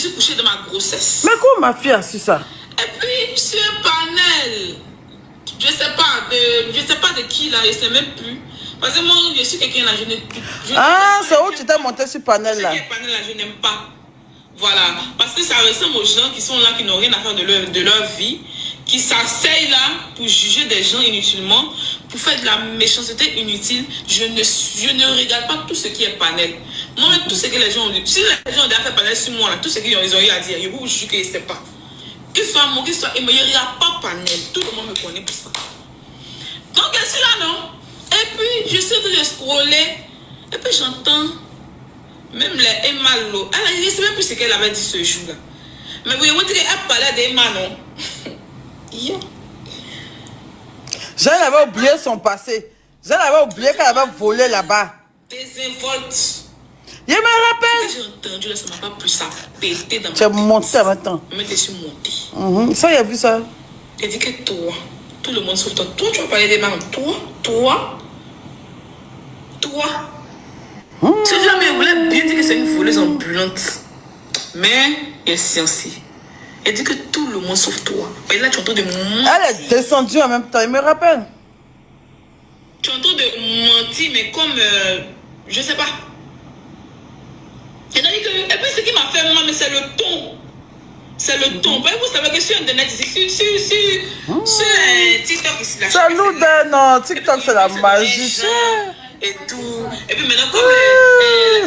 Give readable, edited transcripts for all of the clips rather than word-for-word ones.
suis couchée de ma grossesse. Mais comment ma fille a su ça? Et puis, sur un panel, je sais pas de qui là, je sais même plus. Parce que moi, je suis quelqu'un là, je ne... C'est où tu t'es monté sur panel là? Sur panel là, je n'aime pas. Voilà. Parce que ça ressemble aux gens qui sont là, qui n'ont rien à faire de leur vie, qui s'asseyent là pour juger des gens inutilement, pour faire de la méchanceté inutile. Je ne regarde pas tout ce qui est panel. Moi, tout ce que les gens ont dit, si les gens ont déjà fait panel sur moi, là, tout ce qu'ils ont eu à dire, je vous jure que je ne sais pas. Qu'il soit moi, qu'il soit il ne regarde pas panel. Tout le monde me connaît pour ça. Donc, je suis là, non? Et puis, je suis en train de scroller. Et puis, j'entends même les Emma Lo. Je ne sais même plus ce qu'elle avait dit ce jour-là. Mais vous voyez, elle parlait d'Emma, non? Yeah. J'avais oublié son passé. J'avais oublié qu'elle avait volé là-bas. Désinvolte. Je me rappelle. J'ai entendu là, ça m'a pas plu, ça pété dans ma tête. Tu es monté en même temps. Mais je suis montée. Ça, il a vu ça. Elle dit que toi, tout le monde sauf toi. Toi, tu vas parler des marins. Toi. Ce jamais voulait bien dire que c'est une voleuse ambulante. Mais elle est sciencée. Elle dit que tout le monde sauf toi. Et là, tu es en train de mentir. Elle est descendue en même temps, il me rappelle. Tu es en train de mentir, mais comme... je sais pas. Elle a dit que... Et puis, ce qui m'a fait moi, mais c'est le ton. C'est le ton. Vous savez que sur Internet, sur TikTok, ici, là. C'est nous, non. TikTok, c'est la magie. Et tout. Et puis maintenant, comme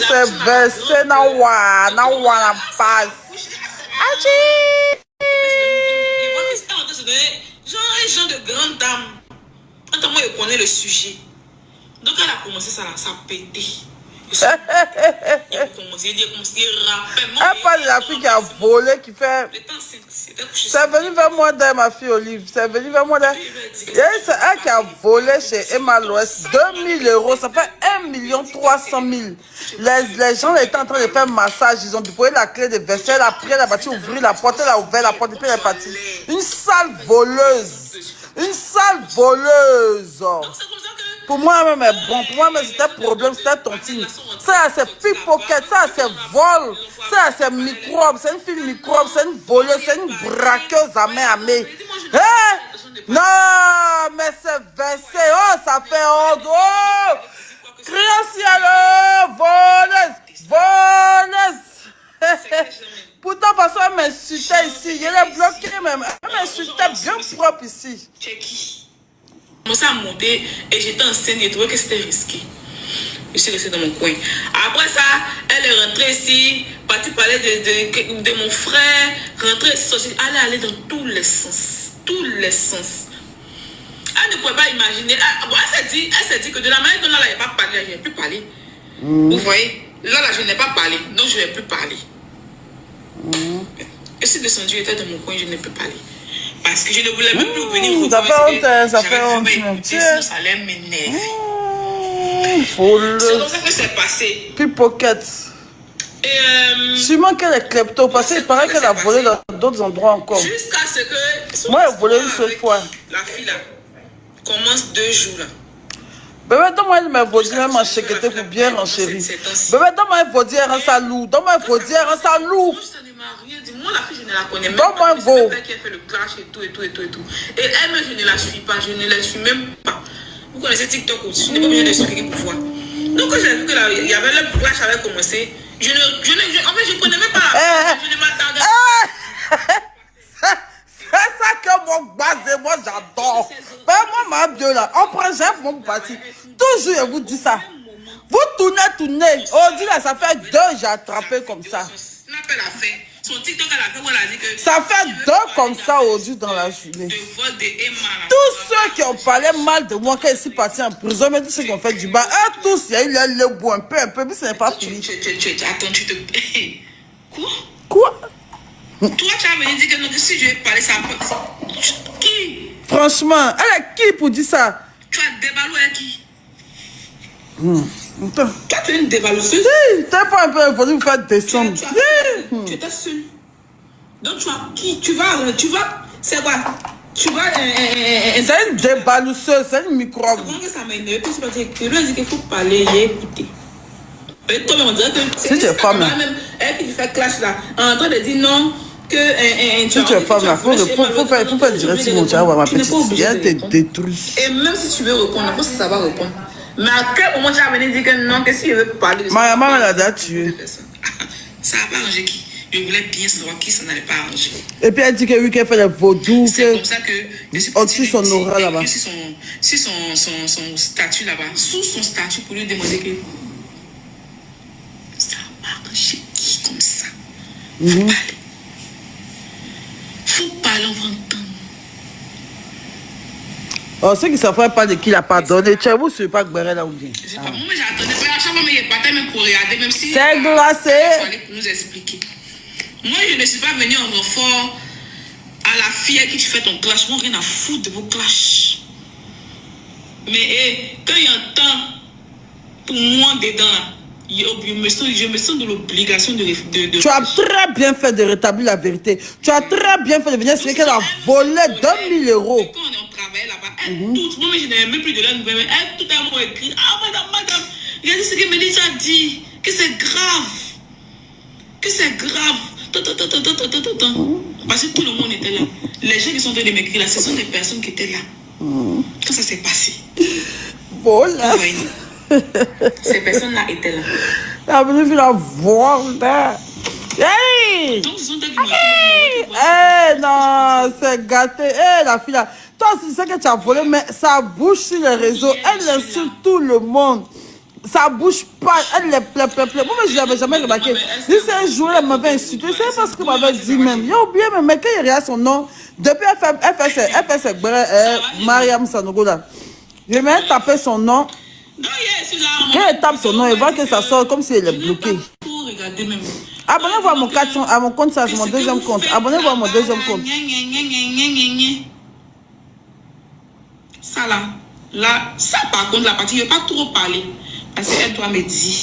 c'est versé dans la passe. Genre un genre de grande dame. Attends, moi, je connais le sujet. Donc, elle a commencé ça a pété. Elle parle de la fille qui a volé, qui fait... C'est venu vers moi d'ailleurs, ma fille Olive. C'est venu vers moi d'ailleurs. C'est elle qui a volé chez Emma l'Ouest 2000 €. Ça fait 1 300 000. Les gens étaient en train de faire massage. Ils ont déployé la clé de vaisselle. Après, elle a battu, ouvrir la porte. Elle a ouvert la porte et puis elle est partie. Une sale voleuse. Une sale voleuse. Pour moi-même, bon, pour moi-même, c'était problème, c'était tontine. Ça, c'est pickpocket, ça, c'est vol, ça, c'est microbe, c'est une fille microbe, c'est une voleuse, c'est une braqueuse à main. Hein? Non, mais c'est versé, oh, ça fait honte, oh! Créancière, voleuse. Pourtant, parce qu'elle m'insultait ici, je l'ai bloqué même, elle m'insultait bien propre ici. Je commençais à monter et j'étais enceinte, j'ai trouvé que c'était risqué. Je suis restée dans mon coin. Après ça, elle est rentrée ici, partie parler de mon frère, rentrée ici, elle est allée dans tous les sens. Tous les sens. Elle ne pouvait pas imaginer. Elle s'est dit que de la manière dont elle n'avait pas parlé, je n'ai plus parlé. Vous voyez? Là, je n'ai pas parlé, donc je n'ai plus parlé. Je suis descendue, j'étais dans mon coin, je n'ai plus parlé. Parce que je ne voulais même plus venir. Ça fait honte, ça fait honte. Sinon, ça allait m'énerver. C'est comme ça que c'est passé. Pickpocket. Sûrement qu'elle est klepto, parce qu'il paraît qu'elle a volé dans d'autres endroits encore. Jusqu'à ce que... Moi, elle a volé une seule fois. La fille là commence 2 jours là. Bébé, donne-moi une vaudie, même en chéqueté pour bien renchérir. Bébé, donne-moi une vaudie, un salou. Donne-moi une vaudie, un salou. Moi, la fille, je ne la connais même pas. C'est elle qui a fait le clash et tout. Et elle-même, je ne la suis pas. Je ne la suis même pas. Vous connaissez TikTok aussi. Je n'ai pas besoin de expliquer pour voir. Donc, quand j'ai vu qu'il y avait le clash avait commencé, en fait, je ne connais même pas la je ne m'attendais pas. C'est ça que mon base, moi, j'adore. Ben, moi, ma bio là, on prend jamais mon parti. Toujours, je vous dis ça. Vous tournez. On dit là, ça fait 2 j'ai attrapé comme ça. Son TikTok, elle a fait où elle a dit que... Ça fait 2 comme ça aujourd'hui dans la journée. Tous ceux qui ont parlé mal de moi quand ils sont partis en prison, mais tous ceux qui ont fait du bas, eux tous, il y a eu le bout un peu, mais ce n'est pas fini. Attends, tu te... Quoi? Toi, tu as venu dire que non, si je vais parler, ça... Qui? Franchement, elle est qui pour dire ça? Tu as déballé à qui? Toi, tu es une dévalusseuse. Tu n'as pas un peu voulu vous faire descendre. Tu étais seule. Donc tu as qui? Tu vas... C'est quoi? Tu vas... C'est une débalusseuse, c'est une microbe. Comment que ça m'a énervé? Parce que lui a dit qu'il faut parler, j'ai écouté. Toi-même, on dirait que si tu es femme là, elle qui fait clash là, en train de dire non, que si tu es femme là, faut faire direct sur mon chat, ma petite, elle te détruit. Et même si tu veux répondre, il faut savoir répondre. Mais à quel moment tu vas venir dire que non, que si je veux parler de ça. Ma maman l'a déjà tué. Ça n'a pas arrangé qui? Je voulais bien savoir qui ça n'allait pas arranger. Et puis elle dit que oui, qu'elle fait les vaudous. C'est comme ça que au-dessus son aura là-bas. Si son statut là-bas, sous son statut pour lui demander que ça n'a pas arrangé qui comme ça. Faut parler. Faut parler, on va entendre. Oh, ceux qui ne savent pas de qui il a pardonné, tu vous ne pas Gbere là ou bien? Je sais pas, moi j'attendais pas. À chaque fois, il battait même pour regarder, même si. C'est glacé. Il fallait pour nous expliquer. Moi, je ne suis pas venue en renfort à la fille à qui tu fais ton clash. Moi, rien à foutre de vos clashs. Mais quand il y a un temps pour moi dedans, je me sens de l'obligation de. Tu as très bien fait de rétablir la vérité. Tu as très bien fait de venir expliquer qu'elle a volé 2 000 euros. Quand on travaillait là-bas, elle toute, moi je n'avais même plus de la nouvelle, mais elle tout à l'heure écrit, ah madame, regardez ce que Mélissa a dit, que c'est grave. Que c'est grave. Parce que tout le monde était là. Les gens qui sont en train de m'écrire là, ce sont des personnes qui étaient là. Quand ça s'est passé. Voilà. Ces personnes-là étaient là. La venue la voir là. Hey! Donc, ce sont elles qui m'ont Eh non, c'est gâté. Eh la fille là. Toi, tu sais que tu as volé, mais ça bouge sur les réseaux. Elle insulte tout le monde. Ça bouge pas, elle les plaît. Moi, je l'avais jamais remarqué. Si c'est un jour, elle m'avait insulté. C'est parce que m'avait dit même. Il a oublié, mais quand il regarde son nom, depuis elle fait ses Mariam Sanogo là. Je vais taper son nom. Quand elle tape son nom, elle voit que ça sort comme si elle est bloquée. Abonnez-vous à mon compte, ça c'est mon deuxième compte. Abonnez-vous à mon deuxième compte. Ça là, ça par contre, la partie, je ne vais pas trop parler. Parce qu'elle doit me dire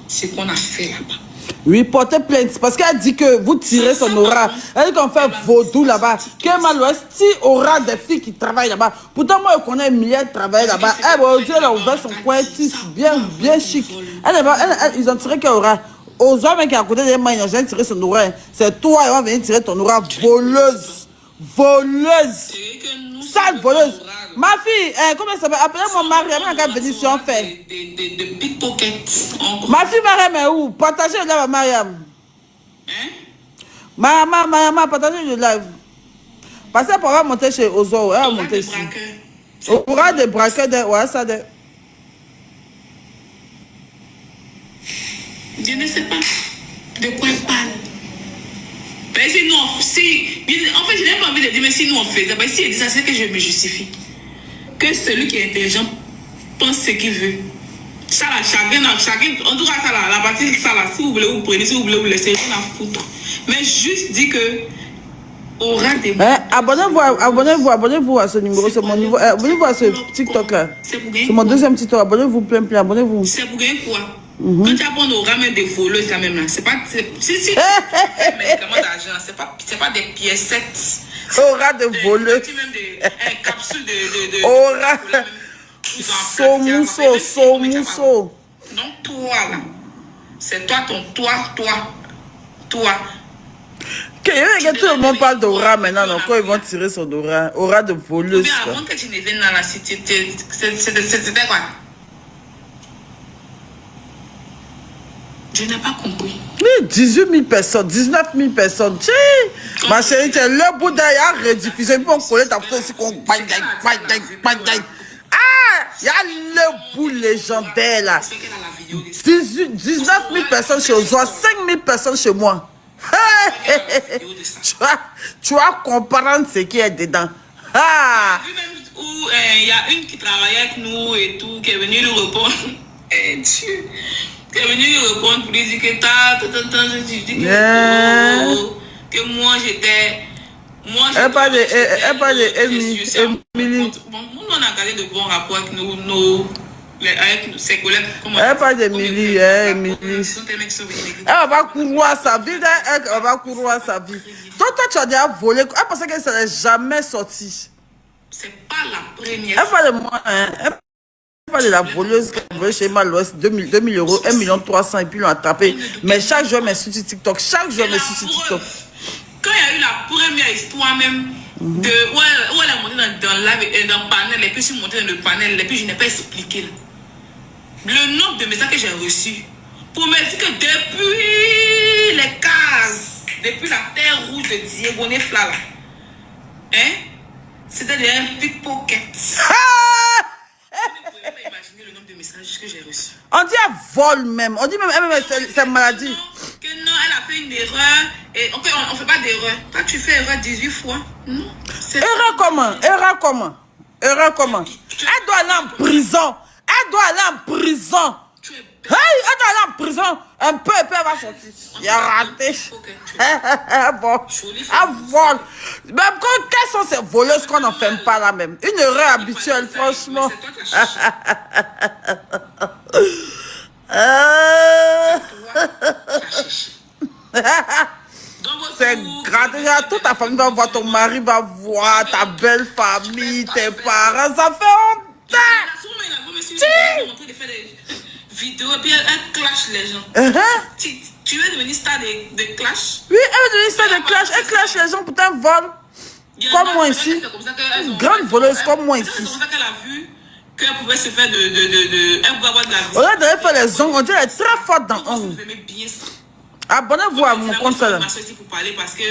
ce qu'on a fait là-bas. Oui, portez plainte. Parce qu'elle dit que vous tirez son aura. Elle dit qu'on fait vaudou là-bas. Que Mal-Ouest, si aura des filles qui travaillent là-bas. Pourtant, moi, je connais Mia qui travaille là-bas. Elle a ouvert son coin bien chic. Ils ont tiré qu'elle aura. Aux hommes qui à côté des mains, ils ont tiré son aura. C'est toi, ils vont venir tirer ton aura. Voleuse. Sale voleuse. Ma fille, comment ça s'appelle? Appelez-moi Mariam, elle a venu sur en fait. De pickpocket. Ma fille Mariam est où? Partagez le live à Mariam. Hein? Mariam, partagez le live. Parce qu'elle pourra monter chez Ozo. Elle va monter ici. Aura des braqueurs, ouais, ça de. Je ne sais pas de quoi elle parle. Mais si nous, en fait, je n'ai pas envie de dire, mais si nous on fait, mais si elle dit ça, c'est que je me justifie. Que celui qui est intelligent pense ce qu'il veut. Ça là, chacun, en tout cas, ça là, la partie ça là, si vous voulez, vous prenez, si vous voulez, vous laissez, rien à foutre. Mais juste dit que aura des. Abonnez-vous à ce numéro, c'est mon niveau. Abonnez-vous à ce TikTok là. C'est mon deuxième TikTok. Abonnez-vous, plein, abonnez-vous. C'est pour gagner quoi? Quand tu apprends au ramen des voleuses quand même là, c'est pas. Si c'est médicaments d'argent, c'est pas des piécettes. Aura de voleuses. Même des capsules de. Aura. Somuso. Donc toi là, c'est toi ton toi. Que tout le monde parle d'aura maintenant, donc quand ils vont tirer son aura, aura de voleuse. Mais avant que tu ne viennes dans la cité, c'était quoi? Je n'ai pas compris. 18 000 personnes, 19 000 personnes. Ma chérie, tu es le bout derrière rediffusé. Puis on collait ta photo aussi qu'on bang. Ah, il y a le bout légendaire là. 19 000 personnes chez Ozoa, 5 000 personnes chez moi. Tu vas comprendre ce qui est dedans. Ah. Il y a une qui travaillait avec nous et tout, qui est venue lui répondre. Dieu. Qui est venu lui répondre pour lui dire que moi j'étais. Elle parle de Emily. Bon, nous on a gardé de bons rapports avec avec ses collègues. Elle parle d'Emily. Elle va pas courir sa vie. Elle va courir sa vie. Toi, tu as déjà volé. Elle pensait qu'elle ne serait jamais sortie. C'est pas la première fois. Elle parle de moi. Pas de la voleuse qui a volé chez Emma l'Ouest 2000 euros, 1 300 000 et puis ils l'ont attrapé. Mais chaque jour, elle m'insulte sur TikTok. Chaque jour, elle m'insulte sur TikTok. Quand il y a eu la première histoire même, où elle a monté dans le panel, et puis je suis montée dans le panel, et puis je n'ai pas expliqué. Là. Le nombre de messages que j'ai reçus pour me dire que depuis les cases, depuis la terre rouge de Diego Nefla, hein, c'était un pickpocket. Vous ne pouvez pas imaginer le nombre de messages que j'ai reçus. On dit elle vole même. On dit même c'est maladie. Que non, elle a fait une erreur. Et on ne fait pas d'erreur. Toi, tu fais erreur 18 fois. Non. Erreur comment? Erreur comment? Erreur comment? Elle doit aller en prison. Elle doit aller en prison. Hey, elle doit aller en prison. Un peu et puis elle va sortir. Il a raté. Bon. Elle vole. Même quelles sont ces voleuses qu'on n'en fait pas là même? Une erreur habituelle, franchement. C'est grave. Déjà, toute ta famille va voir, ton mari va voir, ta belle famille, tes parents. Ça fait honte. Vidéo et puis elle clash les gens. Tu veux devenir star de clash? Oui, elle veut devenir star de clash. Elle clash les gens, putain, vole. Comme moi ici. Une grande voleuse comme moi ici. C'est comme ça qu'elle a vu qu'elle pouvait se faire elle pouvait avoir de la vie. Au lieu d'aller faire les ongles, on dit qu'elle est très forte dans ongles. Vous aimez bien ça. Abonnez-vous à mon compte ça là. Je suis pour parler parce que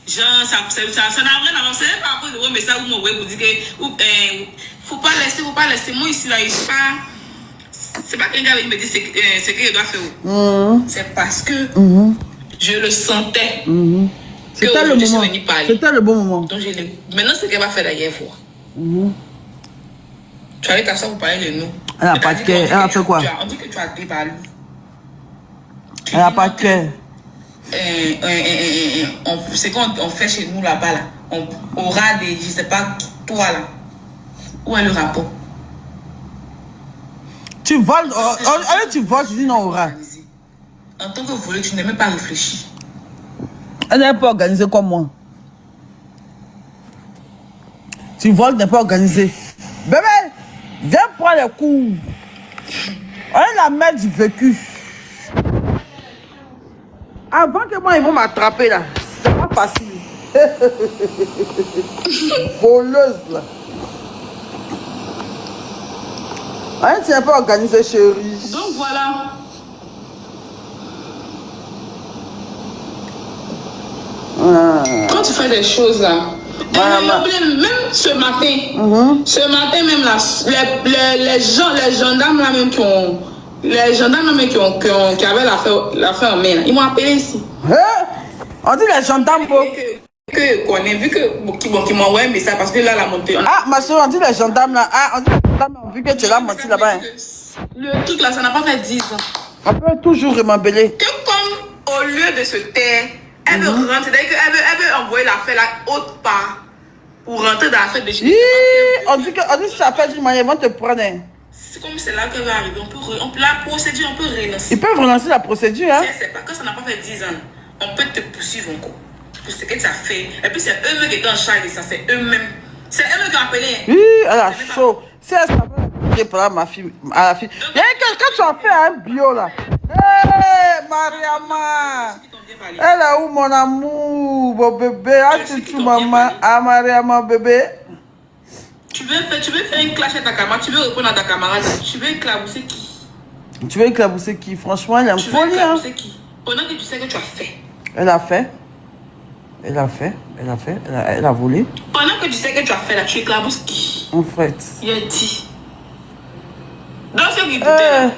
genre, ça n'a rien à voir. C'est pas à cause de vos messages ou mon web vous dites que faut pas laisser. Moi ici là, c'est pas qu'un gars me dit ce qu'il doit faire. C'est parce que je le sentais. C'était le moment. C'était le bon moment. Donc maintenant, ce qu'elle va faire d'ailleurs, voir. Tu allais t'asseoir pour parler de nous. Elle n'a pas de cœur. Elle a fait quoi? On dit que tu as débalé. Elle n'a pas de cœur. C'est qu'on fait chez nous là-bas, là. On aura des, je sais pas, toi là. Où est le rapport? Tu voles, tu voles, tu dis non, aura. En tant que voleur, tu n'as même pas réfléchi. Elle n'est pas organisée comme moi. Tu voles, n'est pas organisé. Bébé, viens prendre les coups. On est la mère du vécu. Avant que moi, ils vont m'attraper là. C'est pas facile. Voleuse là. Hein, tu n'es pas organisé, chérie. Donc voilà. Quand tu fais des choses là, même ce matin même là, les gendarmes là même qui avaient l'affaire en main, là, ils m'ont appelé ici. On dit les gendarmes pour... qu'on a vu qu'ils m'ont envoyé un message parce que là la montée. Ah ma soeur, on dit les gendarmes là. Ah, on dit les gendarmes ont vu que tu l'as menti là-bas. Le truc là, ça n'a pas fait 10 ans. On peut toujours m'embeller. Que comme au lieu de se taire, elle veut rentrer, c'est-à-dire qu'elle veut envoyer l'affaire là autre part pour rentrer dans l'affaire de chez. On dit que si tu as fait d'une manière, ils vont te prendre. C'est comme c'est là qu'elle va arriver. La procédure, on peut relancer. Ils peuvent relancer la procédure, hein? C'est pas quand ça n'a pas fait 10 ans, on peut te poursuivre encore. Pour ce que tu as fait. Et puis c'est eux-mêmes qui étaient en charge de ça, c'est eux-mêmes. C'est eux-mêmes qui ont appelé. Oui, elle a chaud. Si elle savait pour ma fille, à la fille. Il y a quelqu'un qui a fait un bio là. Hé, Mariama. Elle est où mon amour, mon bébé? Ah, tu maman. Ah, Mariama, bébé. Tu veux faire une clash avec ta camarade, tu veux répondre à ta camarade, tu veux éclabousser qui? Tu veux éclabousser qui? Franchement, elle est un folie. Tu veux éclabousser qui? Pendant que tu sais que tu as fait. Elle a fait. Elle a volé. Pendant que tu sais que tu as fait là, tu éclabousses qui? En fait. Il a dit. Dans ce qui doutait là,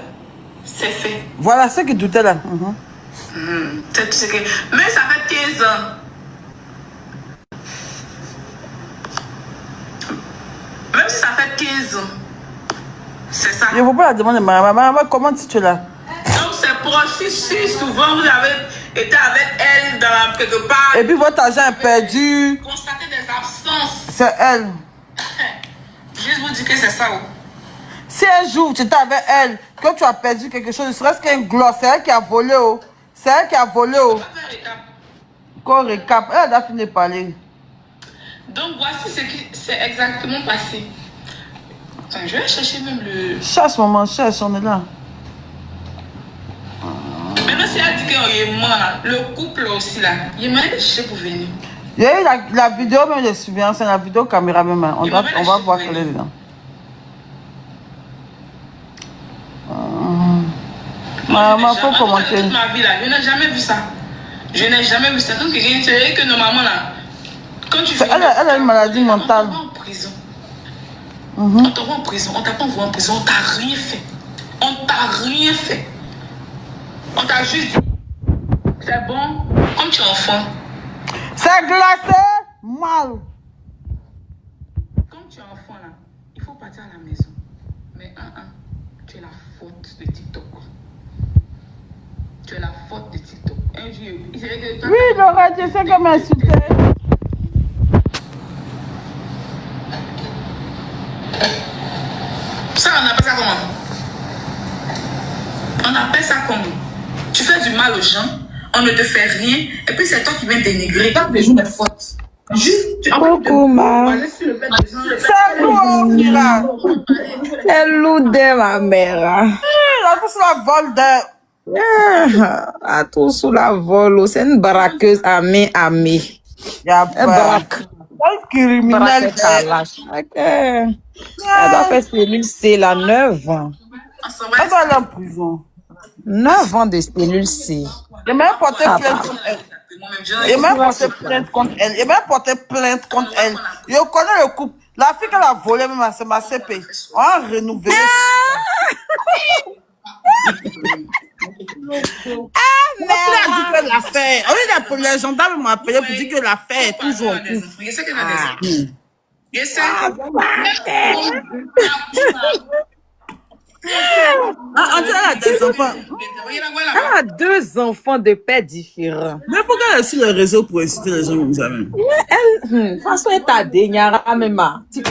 c'est fait. Voilà, ce qui doutait là. Mais ça fait 15 ans. Même si ça fait 15 ans. C'est ça. Il ne faut pas la demander, maman, comment tu es là? Donc c'est proche, si souvent vous avez été avec elle dans quelque part. Et puis votre argent est perdu. Constater des absences. C'est elle. Juste vous dire que c'est ça. Si un jour tu étais avec elle, que tu as perdu quelque chose, ne serait-ce qu'un gloss, c'est elle qui a volé. C'est elle qui a volé. Qu'on récap. Elle a fini de parler. Donc voici ce qui s'est exactement passé. Attends, je vais chercher même le... Cherche, maman, cherche, on est là. Maintenant, si elle dit qu'il est mort, là, le couple aussi, là, il m'a cherché pour venir. Il y a eu la vidéo même de surveillance, la vidéo caméra même. On va voir qu'elle est dedans. Maman, faut commenter. Toute ma vie, là, je n'ai jamais vu ça. Je n'ai jamais vu ça. Quand quelqu'un te dit que normalement, là, quand tu fais... Elle a une maladie mentale. On t'envoie en prison. On t'envoie en prison. On t'a pas envoyé en prison. On t'a rien fait. On t'a rien fait. On t'a juste dit, c'est bon, comme tu es enfant. C'est glacé, mal. Comme tu es enfant, là, il faut partir à la maison. Mais tu es la faute de TikTok. Tu es la faute de TikTok. Un jour, il savait que toi... Oui, Laura, tu sais comment insulter. Ça, on appelle ça comment? On appelle ça comment? Tu fais du mal aux gens, on ne te fait rien, et puis c'est toi qui viens dénigrer. Quand les jours de faute. Juste, coucou, ma. Salut, Mira. C'est l'oudé, ma mère. La tous la vol de... À tout sous la vol, c'est une braqueuse amie. Il y a Un pas... braque. Un criminel. Elle doit faire cellule C, là, 9 ans. Elle doit aller en prison. 9 ans de cellule C. Il m'a porté plainte contre elle. Il m'a porté plainte contre elle. Il m'a porté plainte contre elle. Je connais le couple. La fille qu'elle a volé, même, c'est ma CP. On a renouvelé. Merde. L'affaire. Oui, les gendarmes m'ont appelé pour dire que l'affaire est toujours en cours. Je sais qu'elle a des enfants. Je sais. On dit elle a des enfants. Elle a 2 enfants de pères différents. Mais pourquoi elle est sur les réseaux pour inciter les gens comme ça même? Elle, de toute façon, elle t'a déniara même.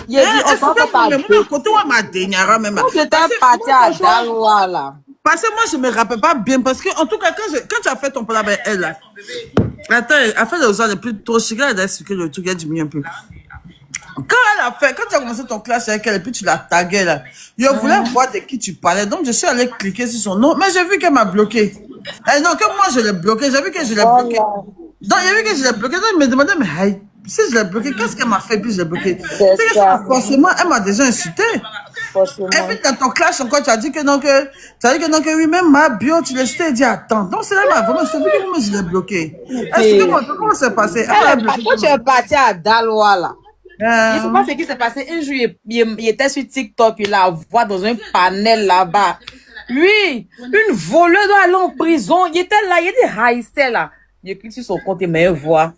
Il a dit, on s'en fait pas. Côté où ma dernière même. J'étais partie à Daloa, là. Parce que moi, je me rappelle pas bien. Parce que, en tout cas, quand tu as fait ton plan avec elle, là. Attends, elle a fait les gens les plus trop chics. Elle a expliqué le truc, elle a diminué un peu. Quand tu as commencé ton clash avec elle et puis tu l'as tagué là, je voulais voir de qui tu parlais. Donc, je suis allée cliquer sur son nom, mais j'ai vu qu'elle m'a bloqué. Et non, que moi, je l'ai bloqué. J'ai vu que je l'ai bloqué. Donc, j'ai vu que je l'ai bloqué. Donc, il me demandait, mais hey, si je l'ai bloqué, qu'est-ce qu'elle m'a fait puis je l'ai bloqué? C'est que forcément, elle m'a déjà insulté. Et puis, dans ton clash encore, tu as dit que non, que oui, même ma bio, tu l'as cité et dit, attends. Donc, c'est là, vraiment, c'est vu que moi, je l'ai bloqué. Explique-moi, comment c'est passé? Quand tu es parti à Daloa, là. Je ne sais pas ce qui s'est passé. Un jour, il était sur TikTok, il la voit dans un panel là-bas. Lui, une voleuse doit aller en prison. Il était là, il était haïssé là. Il clique sur son compte et me voit.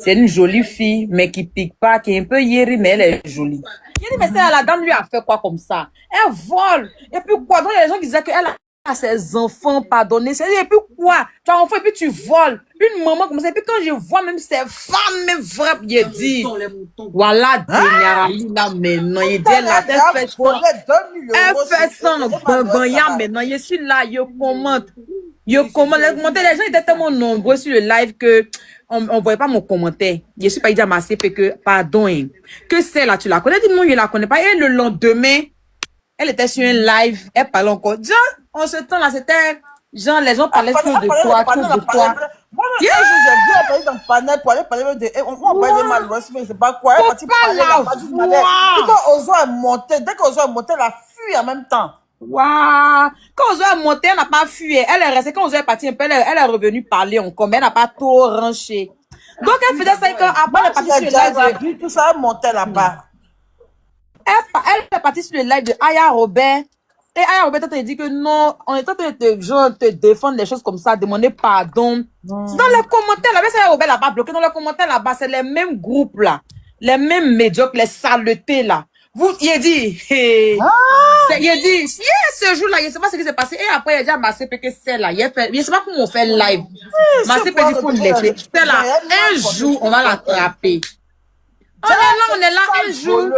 C'est une jolie fille, mais qui pique pas, qui est un peu yéri, mais elle est jolie. Il dit, mais c'est la dame lui a fait quoi comme ça? Elle vole. Et puis quoi? Donc il y a des gens qui disaient qu'elle a ses enfants pardonnés. Et puis quoi? Tu as un enfant et puis tu voles. Une maman comme ça. Et puis quand je vois même ces femmes, même vraies, il dit, voilà, là maintenant. Il dit, elle fait ça en bambaya maintenant. Je suis là, je commente. Les gens étaient tellement nombreux sur le live que on voyait pas mon commentaire. Je suis pas dit à ma CP que, pardon, que c'est là, tu la connais? Dis non, je la connais pas. Et le lendemain, elle était sur un live, elle parlait encore. Genre, en ce temps-là, c'était, genre, les gens parlaient tout de toi, tout de toi. Moi, j'ai vu elle parler dans le panel pour aller parler de, on parlait de Malouest, mais c'est pas quoi. Elle est partie parler, elle a pas dit malheur. Quand Ozo est monté, dès qu'Ozo est monté, elle a fui en même temps. Waouh! Quand Ozo est monté, elle n'a pas fui. Elle est restée, quand Ozo est parti un peu, elle est revenue parler encore, mais elle n'a pas trop ranché. Donc, elle faisait ça, après, elle est partie sur le live. Tout ça, elle montait là-bas. Elle est partie sur le live de Aya Robert. Et Aya Robert t'a dit que non, on est en train de te défendre des choses comme ça, demander pardon. Dans les commentaires, là, Aya Robert l'a pas bloqué. Dans les commentaires là-bas, c'est les mêmes groupes là. Les mêmes médiocres, les saletés là. Il a dit, il a dit, ce jour-là, je ne sais pas ce qui s'est passé. Et après, il a dit à ma CP que c'est là. Je ne sais pas comment on fait live. Ma CP dit, il faut l'écrire. C'est là, un jour, on va l'attraper. On est là, un jour.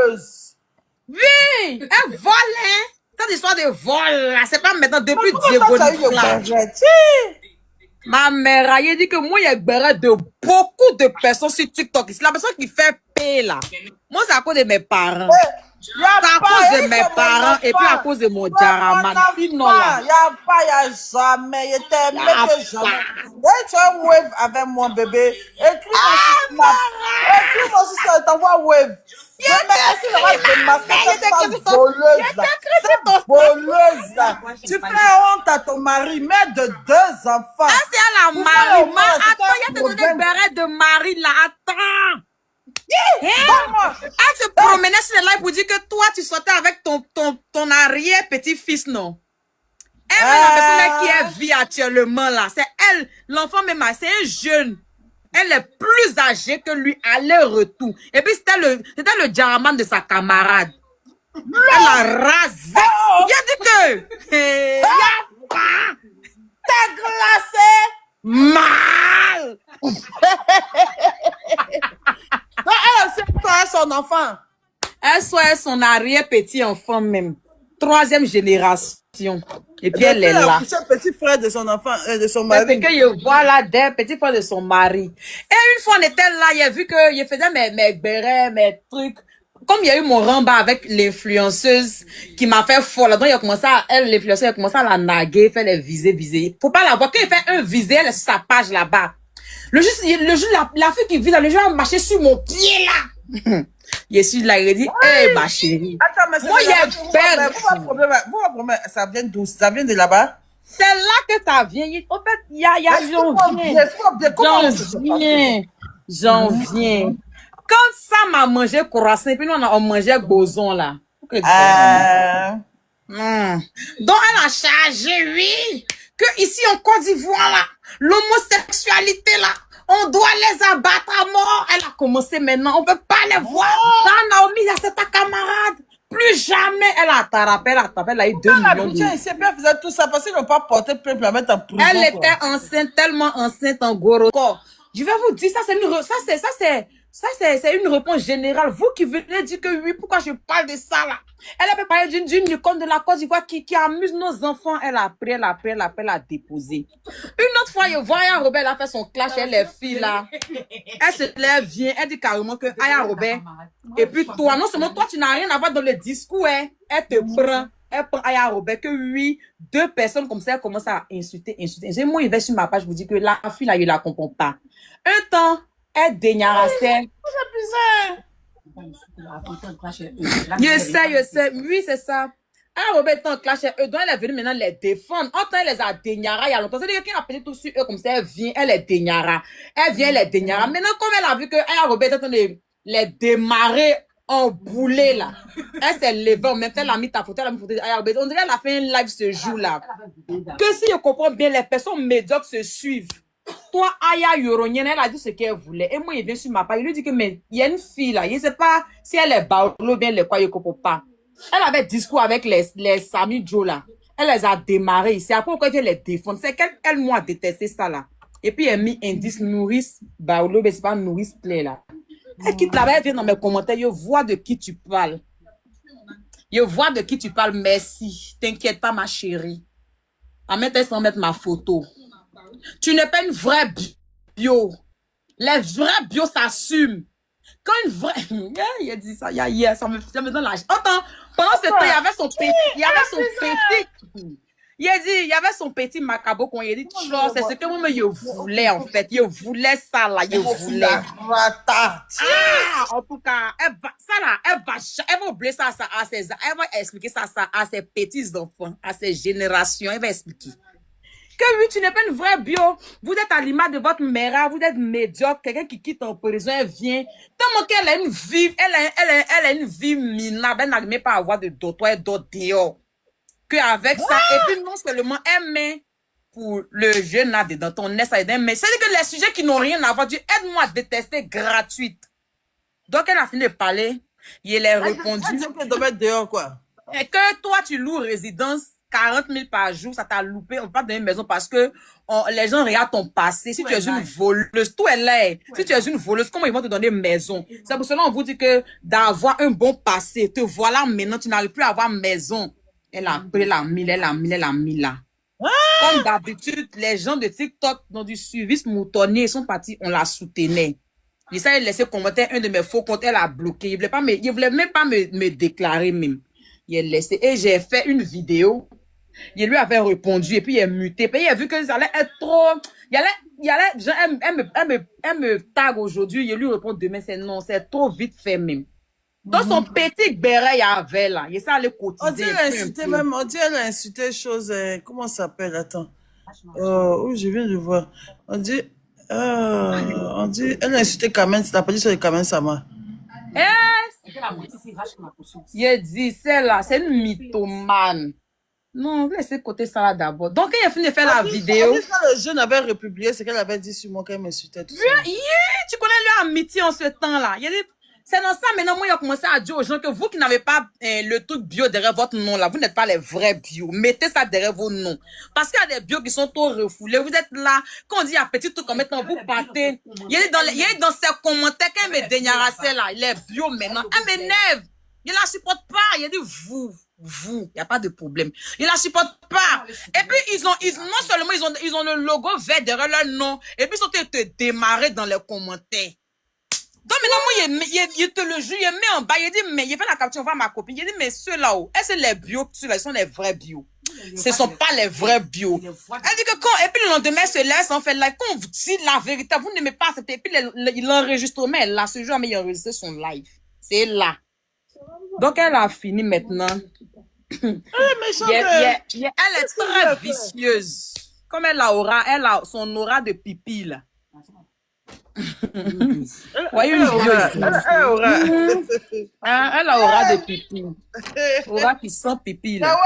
Oui, elle vole, hein. Cette histoire de vol, là, c'est pas maintenant depuis Diego là. Ma mère, elle dit que moi, il y a de beaucoup de personnes sur TikTok. C'est la personne qui fait paix, là. Moi, c'est à cause de mes parents. C'est à cause de mes parents et puis à cause de mon Jaraman. Sinon, là. Il n'y a pas, il n'y a jamais. Il était aimé que jamais. Et tu as wave avec moi, bébé. Écris-moi sur Snap. Écris-moi sur Snap, t'envoies wave. Merci d'avoir démasqué cette femme voleuse là. Cette voleuse là. Tu fais honte à ton mari, mère de 2 enfants. Ah, c'est à la Marie. Attends, il y a te donné béret de Marie là. Attends. Elle se promenait sur les lives pour dire que toi, tu sortais avec ton arrière-petit-fils, non? Elle, la personne qui vit actuellement là, c'est elle, l'enfant même, c'est un jeune. Elle est plus âgée que lui, aller-retour. Et puis, c'était le Jaraman de sa camarade. Elle a rasé. Il a dit que... T'es glacé. Mal. Elle, c'est toi son enfant. Elle soit son arrière-petit-enfant même. 3e génération. Et puis elle est là. C'est le petit frère de son enfant, de son mari. C'est que je vois là des petits frères de son mari. Et une fois on était là, il a vu que je faisais mes bérets, mes trucs. Comme il y a eu mon rembat avec l'influenceuse qui m'a fait folle, donc il a commencé à, l'influenceuse a commencé à la naguer, faire les viser. Faut pas la voir. Quand il fait un visé, elle est sur sa page là-bas. Le jour, la fille qui vit là, le jour a marché sur mon pied là. Je suis là, il dit, hey, ma chérie. Attends, mais moi, il y a problème, ça vient d'où? Ça vient de là-bas? C'est là que ça vient. En fait, il y a janvier. Quand ça m'a mangé croissant, puis nous, on mangeait gozon là. Donc, elle a chargé, oui, que ici en Côte d'Ivoire là, l'homosexualité là, on doit les abattre à mort. Elle a commencé maintenant, on ne peut pas les voir. Dans Naomi, c'est ta camarade. Plus jamais, elle a tapé, elle a eu 2 millions de... Il s'est bien fait tout ça parce qu'ils n'ont pas porté plainte pour la mettre en prison. Elle était enceinte, tellement enceinte en gros. Je vais vous dire, ça c'est une réponse générale. Vous qui venez dire que oui, pourquoi je parle de ça là? Elle avait parlé d'une icône de la Côte d'Ivoire qui amuse nos enfants. Elle a déposé. Une autre fois, je vois Aya Robert, elle a fait son clash, elle les filles là. Elle se lève, vient, elle dit carrément que Aya Robert. Et puis toi, non seulement toi, tu n'as rien à voir dans le discours, hein. Elle te prend. Elle prend Aya Robert que oui, 2 personnes comme ça, elle commence à insulter. Moi, il va sur ma page, je vous dis que la fille là, je la comprends pas. Un temps, elle dégnarassait. Je sais. Oui, c'est ça. Ah, Robert, en clash, eux, donc elle est venue maintenant les défendre. En temps, elle les a dégnara il y a longtemps. C'est-à-dire qu'elle a appelé tout sur eux comme ça, elle vient, elle les dégnara. Elle vient, elle les dégnara. Maintenant, comme elle a vu que Robert est en train de les démarrer en boulet, là. Elle s'est levée en même temps, elle a mis ta photo, elle a mis photo. Robert, on dirait qu'elle a fait un live ce jour-là. Que si je comprends bien, les personnes médiocres se suivent. Toi, Aya Yoronienne, elle a dit ce qu'elle voulait. Et moi, il vient sur ma page. Il lui dit que, mais il y a une fille là. Je ne sais pas si elle est baoulou ou bien les quoi, je ne comprends pas. Elle avait discours avec les Sami Joe là. Elle les a démarrés ici. Après, pourquoi elle vient les défendre? C'est qu'elle, moi, a détesté ça là. Et puis, elle a mis indice nourrice baoulou, mais c'est pas nourrice play là. Elle quitte là-bas, elle vient dans mes commentaires. Je vois de qui tu parles. Je vois de qui tu parles. Merci. T'inquiète pas, ma chérie. En mettant sans mettre ma photo. Tu n'es pas une vraie bio. Les vrais bio s'assument. Quand une vraie... il a dit ça, ça me donne l'âge. Attends, pendant ce temps, il y avait son petit... Il a dit, il y avait son petit macabo qu'on lui a dit, c'est ce que moi, je voulais, en fait. Je voulais ça, là, je voulais. En tout cas, elle va oublier ça elle va expliquer ça à ses petits-enfants, à ses générations, elle va expliquer. Que oui, tu n'es pas une vraie bio. Vous êtes à l'image de votre mère, vous êtes médiocre. Quelqu'un qui quitte en prison, elle vient. Tellement qu'elle a une vie, elle a une vie minable. Elle n'arrive pas à avoir de d'autres et d'autres dehors. Qu'avec ça, et puis non seulement elle met pour le jeune là dedans, ton nez, ça aide, mais c'est que les sujets qui n'ont rien à voir, tu aide-moi à détester gratuite. Donc elle a fini de parler, il a répondu. Dehors, quoi. Et que toi, tu loues résidence 40 000 par jour, ça t'a loupé. On parle d'une maison parce que les gens regardent ton passé. Si tu es une voleuse, tout est là. Si tu es une voleuse, comment ils vont te donner une maison? C'est pour cela qu'on vous dit que d'avoir un bon passé, te voilà maintenant, tu n'arrives plus à avoir maison. Elle a pris la mis là. Comme d'habitude, les gens de TikTok dans du suivi moutonnier, ils sont partis, on la soutenait. Il s'est laissé commenter un de mes faux comptes, elle a bloqué. Il voulait même pas me déclarer même. Il a laissé. Et j'ai fait une vidéo. Il lui avait répondu et puis il est muté. Puis il a vu que ça allait être trop... genre, elle me tag aujourd'hui. Il lui répond demain, c'est non, c'est trop vite fait même. Dans son petit béret, il y avait là. Il s'est allé cotiser. On dirait insulté même, on dirait elle a insulté chose, comment ça s'appelle, attends. Oh, je viens de voir. On dit, elle a insulté Kamen, c'est la police sur le Kamen Sama. Il dit, c'est là, c'est une mythomane. Non, laissez côté ça là d'abord. Donc, il a fini de faire la vidéo. Quand le jeune avait republié, c'est qu'elle avait dit sur moi qu'elle m'insultait tout ça. Tu connais leur amitié en ce temps-là. Il a dit, c'est dans ça, maintenant, moi, il a commencé à dire aux gens que vous qui n'avez pas le truc bio derrière votre nom, là, vous n'êtes pas les vrais bio. Mettez ça derrière vos noms. Parce qu'il y a des bio qui sont trop refoulés. Vous êtes là, quand on dit un petit truc comme maintenant, vous partez. Il est dans ses commentaires, quand il me déniarassait là, il est bio maintenant. Elle m'énerve. Il la supporte pas. Il a dit vous, il n'y a pas de problème. Il la supporte pas. Et puis, non seulement ils ont le logo vert derrière leur nom, et puis ils sont te démarrer dans les commentaires. Donc maintenant, moi, il te le jure, il met en bas, il dit, mais il fait la capture, on va ma copine. Il dit, mais ceux-là, est-ce que les bio, ceux-là, ils sont les vrais bio? Ce sont pas les vrais bio. Elle dit que quand, et puis le lendemain, se laisse, on fait live. Quand on vous dit la vérité, vous n'aimez pas accepter. Et puis l'enregistrement est là, ce jour, mais il a enregistré son live. C'est là. Donc, elle a fini maintenant. Elle est très vicieuse. Comme elle a son aura de pipi, là. Voyez une elle a aura de pipi. Aura qui sent pipi, là.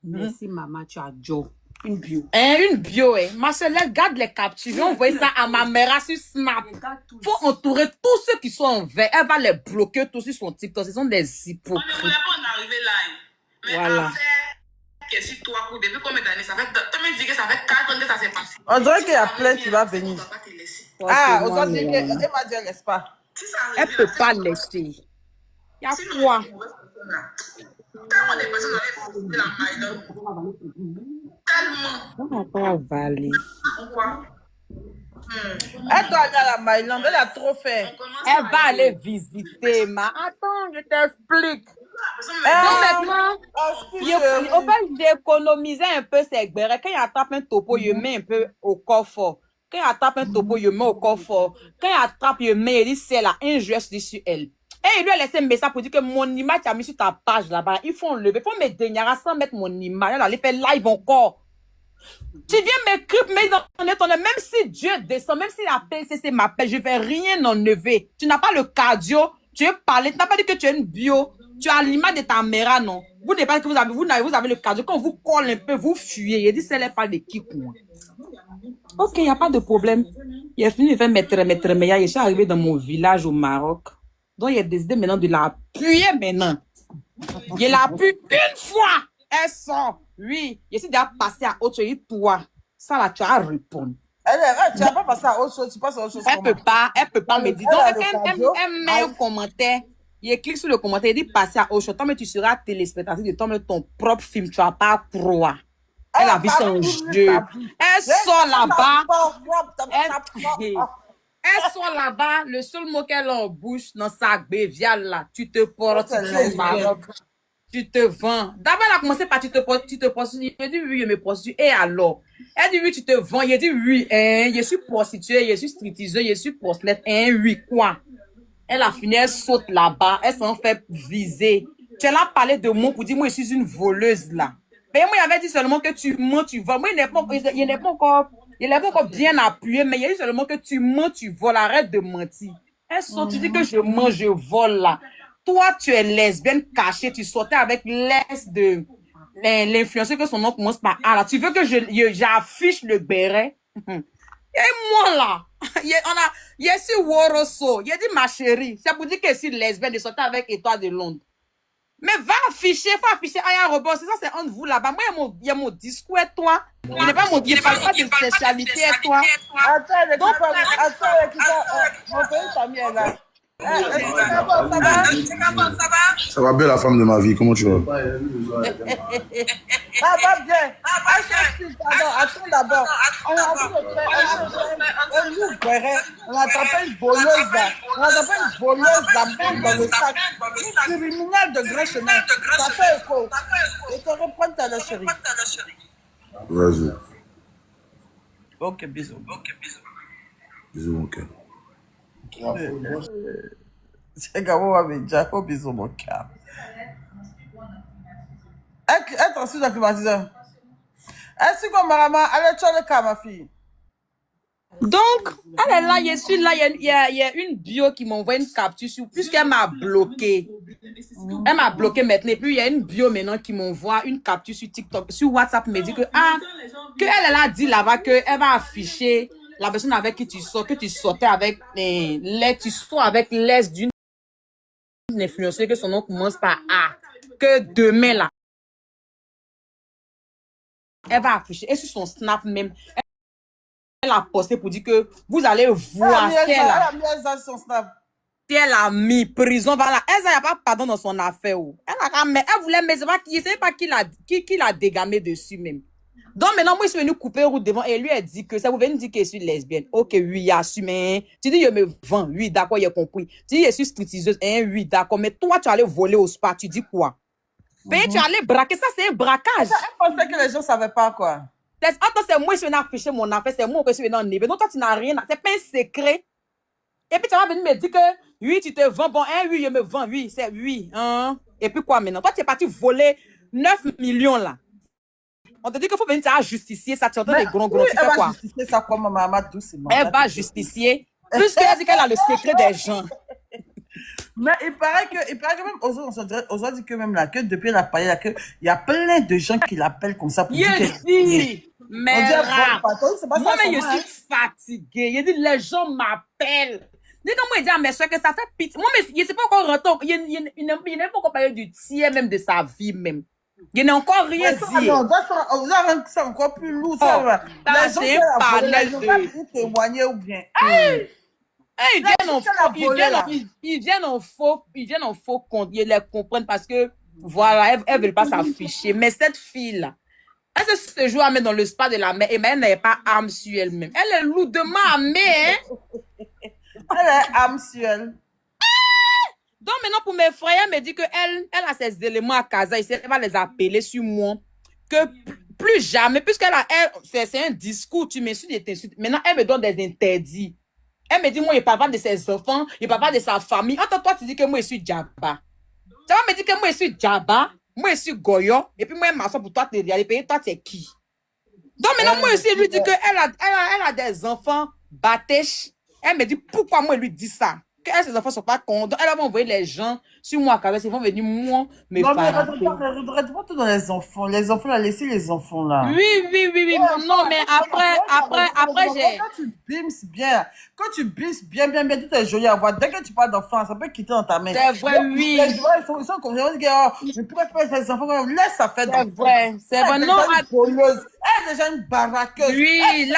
Merci, maman, tu as Joe. Une bio. Une bio, Ma soeur, elle garde les captures. On voit ça à ma mère sur Snap. Faut entourer tous ceux qui sont en vert. Elle va les bloquer tous sur son TikTok. Ce sont des hypocrites. On est pas arrivé là. Mais voilà. Que si toi, depuis combien d'années, ça fait, tu me dis que ça fait 4 ans que ça s'est passé. On dirait qu'il y a plein qui va venir. Aujourd'hui, elle m'a dit, elle laisse pas. Elle peut pas laisser. Il y a quoi? Tellement de personnes avaient la maille. Tellement. On va pas avaler. Pourquoi? Elle doit aller à la Maïlande, elle a trop fait. Elle va aller visiter, ma. Attends, je t'explique. Donc maintenant, on va économiser un peu ses gbérés. Quand il attrape un topo, il met un peu au coffre. Quand il attrape un topo, il met au coffre. Quand il attrape, il met, il dit c'est là, un geste sur elle. Et il lui a laissé un message pour dire que mon image, tu as mis sur ta page là-bas. Il faut enlever. Il faut mettre Denyara sans mettre mon image. Elle allait faire live encore. Tu viens m'écrire, mais même si Dieu descend, même si la PCC m'appelle, je ne vais rien enlever. Tu n'as pas le cardio, tu veux parler, tu n'as pas dit que tu es une bio, tu as l'image de ta mère, non. Vous n'avez pas que vous avez le cardio, quand on vous colle un peu, vous fuyez. Il dit, c'est les pas de qui pour moi. Ok, il n'y a pas de problème. Il a fini de faire mettre, mais je suis arrivé dans mon village au Maroc. Donc, il a décidé maintenant de la appuyer maintenant. Il l'a appuyé une fois. Elle sort. Oui, je suis déjà passé à autre chose. Toi, ça là, tu as à répondre. Tu n'as pas passé à autre chose, tu passes à autre chose. Elle peut pas me dire. Donc, elle met un commentaire. Il clique sur le commentaire, il dit passer à autre chose. Toi, mais tu seras téléspectatrice de ton propre film. Tu vas pas croire. Elle a vu son jeu. Elle sort là-bas. Elle sort là-bas. Le seul mot qu'elle a en bouche dans sa béviale là, tu te portes au Maroc. Tu te vends. D'abord, elle a commencé par tu te prostitues. Elle dit oui, je me prostitue. Et alors? Elle dit oui, tu te vends. Il dit oui, je suis prostituée, je suis stripteaseuse, je suis prostituée. Oui, quoi? Elle a fini, elle saute là-bas. Elle s'en fait viser. Tu as parlé de moi pour dire moi, je suis une voleuse là. Mais moi, il avait dit seulement que tu mens, tu voles. Moi, il n'est pas encore bien appuyé, mais il a dit seulement que tu mens, tu voles. Arrête de mentir. Elle saute, tu dis que je mens, je vole là. Toi, tu es lesbienne cachée, tu sortais avec l'aise de l'influenceur que son nom commence par A là. Tu veux que j'affiche le béret? Et moi là, il est sur Woroso, il a dit ma chérie, c'est pour dire que si lesbienne de sortir avec Étoile de Londres. Mais va afficher, faut afficher Aya Robot, c'est ça, c'est entre vous là-bas. Moi, il y a mon discours et toi. Il n'est pas mon discours, pas de sexualité et toi. Attends, mon pays t'a mis là. Ça va bien la femme de ma vie, comment tu vas? Ça va bien. Attends d'abord. On a attrapé une voleuse là. On a attrapé une voleuse là, même dans le sac. Une criminelle de grand chemin. Ça fait écho. Et te reprendre ta chérie. Vas-y. Ok, bisous. Bisous, mon cœur. C'est comment on va me dire? Oh, bisous, mon cœur. Être ensuite dans le climatiseur. Est-ce que maman, allez, tu as le cas, ma fille? Donc, elle est là, je suis là, il y a une bio qui m'envoie une capture sur, puisqu'elle m'a bloqué. Elle m'a bloqué maintenant, et puis il y a une bio maintenant qui m'envoie une capture sur TikTok, sur WhatsApp, me dit que, elle a dit là-bas qu'elle va afficher la personne avec qui tu sors, que tu sortais avec tu sors avec l'aise d'une influenceuse que son nom commence par A, que demain là, elle va afficher, et sur son snap même, elle a posté pour dire que vous allez voir si elle a mis prison, voilà, elle n'a pas pardon dans son affaire. Elle voulait, mais je ne sais pas qui l'a dégamé dessus même. Donc maintenant, moi, je suis venue couper route devant et lui, elle dit que ça vous venez dire que je suis lesbienne. Ok, oui, assumé. Tu dis, je me vends. Oui, d'accord, j'ai compris. Tu dis, je suis stripteaseuse. Oui, d'accord. Mais toi, tu allais voler au spa. Tu dis quoi? Tu allais braquer. Ça, c'est un braquage. Elle pensait que les gens ne savaient pas quoi. C'est moi, je suis venu afficher mon affaire. C'est moi que je suis venu en éveil. Donc, toi, tu n'as rien. C'est pas un secret. Et puis, tu vas venir me dire que, oui, tu te vends. Bon, oui, je me vends. Oui, c'est oui. Hein? Et puis, quoi maintenant? Toi, tu es parti voler 9 millions là. On te dit qu'il faut venir à justifier ça, tu entends des gros. Oui, elle va justifier ça comme maman doucement. Elle va justifier. Puisqu'elle dit qu'elle a le secret des gens. Mais il paraît que même Ozo dit que même là, que depuis la parole, il y a plein de gens qui l'appellent comme ça pour dire que... Mais moi, je suis fatiguée. Il dit, les gens m'appellent. Dis comme moi, il dit à mes soeurs que ça fait pitié. Moi, mais il ne sait pas encore retour. Il n'a pas encore parlé du tiers même de sa vie même. Il n'a encore rien dit. Non, c'est encore plus lourd. Les gens qui témoigner ou bien. Ils viennent en faux compte. Ils les comprennent parce que, voilà, elles ne veulent pas s'afficher. Mais cette fille-là, elle se joue à mettre dans le spa de la mer et elle n'est pas âme sur elle-même. Elle est lourdement armée, hein? Elle est âme sur elle. Donc maintenant, pour mes frères, elle me dit qu'elle a ces éléments à casa ici, elle va les appeler sur moi. Que plus jamais, c'est un discours, tu m'insultes et t'insultes. Maintenant, elle me donne des interdits. Elle me dit, moi, je ne parle pas de ses enfants, je ne parle pas de sa famille. Attends, toi, tu dis que moi, je suis Djaba. Ça va me dire que moi, je suis Djaba, moi, je suis Goyo, et puis moi, je m'assois pour toi, tu es payer, toi, tu es qui? Donc maintenant, moi aussi, lui dit qu'elle a des enfants batèches. Elle me dit, pourquoi moi, lui dit ça? Que ses enfants ne sont pas contents. Elle va envoyer les gens sur moi, car ils vont venir, moi, me faire. Non, mais regarde pas tout dans les enfants. Les enfants, là, laissez les enfants, là. Oui. Ouais, non, mais après, j'ai... Quand tu bimes bien, tout est joli à voir. Dès que tu parles d'enfants, ça peut quitter dans ta main. C'est vrai, oui. Les gens, ils sont comme ça. Ils disent, oh, mais pourquoi tu parles des enfants? Laisse ça faire d'enfants. C'est vrai. Non, elle est déjà une baraqueuse. Oui,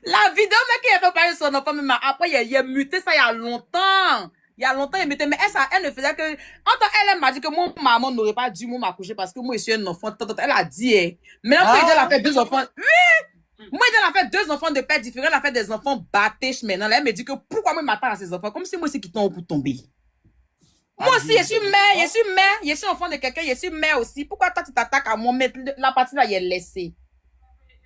la vidéo, mais qui a fait parler de son enfant, mais après, il a muté ça il y a longtemps. Il a muté, mais elle ne faisait que... Elle m'a dit que mon maman n'aurait pas dû m'accoucher parce que moi, je suis un enfant. Elle a dit, maintenant, elle a fait 2 enfants. Oui! Moi, elle a fait 2 enfants de pères différents. Elle a fait des enfants battés maintenant. Elle me dit que pourquoi moi, je m'attends à ces enfants? Comme si moi, c'est qui tombe pour tomber. Moi aussi, je suis mère, je suis enfant de quelqu'un, je suis mère aussi. Pourquoi toi, tu t'attaques à moi? Mais la partie là, elle est laissée.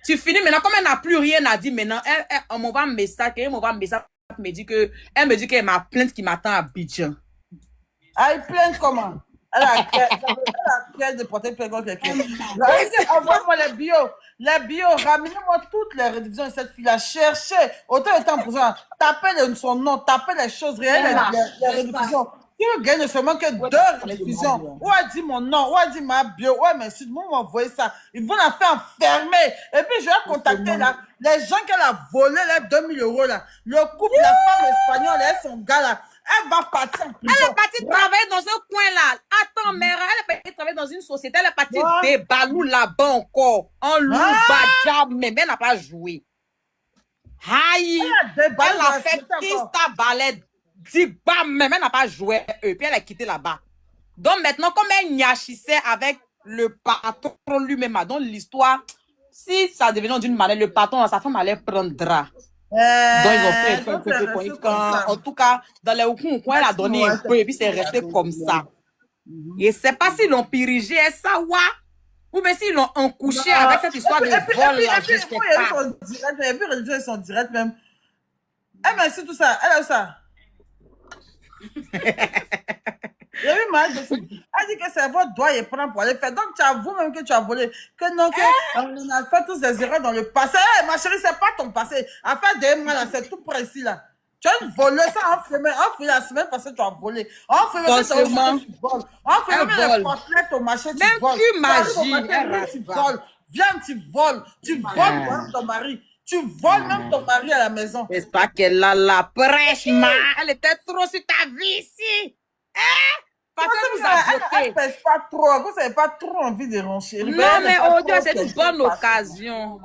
Tu finis maintenant, comme elle n'a plus rien à dire maintenant, elle m'envoie un message, elle me dit qu'elle m'a plainte qui m'attend à Abidjan. Ah, elle plainte comment? Elle a créé de porter plainte contre quelqu'un. Envoie-moi les bios, ramenez-moi toutes les rédivisions de cette fille-là. Cherchez, autant de temps pour ça, tapez son nom, tapez les choses réelles, les rédivisions. Si vous gagnez seulement que 2 rédivisions, où a dit mon nom, où a dit ma bio, ouais, mais si vous m'envoyez ça, ils vont la faire enfermer. Et puis, je vais contacter là, les gens qu'elle a volé, les 2 000 euros là, le couple, la femme espagnole et son gars là, elle va partir en prison. Elle est partie travailler dans un coin là. Attends, mère, elle est partie travailler dans une société, elle est partie débalou là-bas encore. En loup, mais elle n'a pas joué. Aïe, elle a fait Krista Ballet. Dit bam, même elle n'a pas joué eux. Puis elle a quitté là-bas. Donc maintenant, comme elle niachissait avec le patron lui-même, donc l'histoire, si ça devenait d'une manière, le patron, sa femme allait prendre drap. Donc ils ont fait un peu en tout cas, dans les coins, elle a donné un peu et puis c'est resté comme ça. Et c'est pas s'ils l'ont pirigé, ça, ou bien s'ils l'ont encouché avec cette histoire de vol là, je sais pas. Et puis ils sont directs même. Elle m'a dit tout ça, elle a ça. Il y a eu mal de elle dit que c'est votre doigt et prend pour aller faire. Donc tu avoues même que tu as volé. Que non, que on a fait tous des erreurs dans le passé. Hey, ma chérie, c'est pas ton passé. Affaire de mal, c'est tout précis là. Tu as volé ça en filmé la semaine passée, tu as volé. En filmé tu voles. En filmé les portraits, ton machin, tu voles. Même magie, tu voles. Viens, tu voles. Tu voles pour ton mari. Tu voles même ton mari à la maison. C'est pas qu'elle a la prêche, ma. Elle était trop sur ta vie ici. Hein? Parce que vous avez elle pèse pas trop. Vous n'avez pas trop envie de renchérir. Non, mais oh Dieu, c'est une bonne occasion.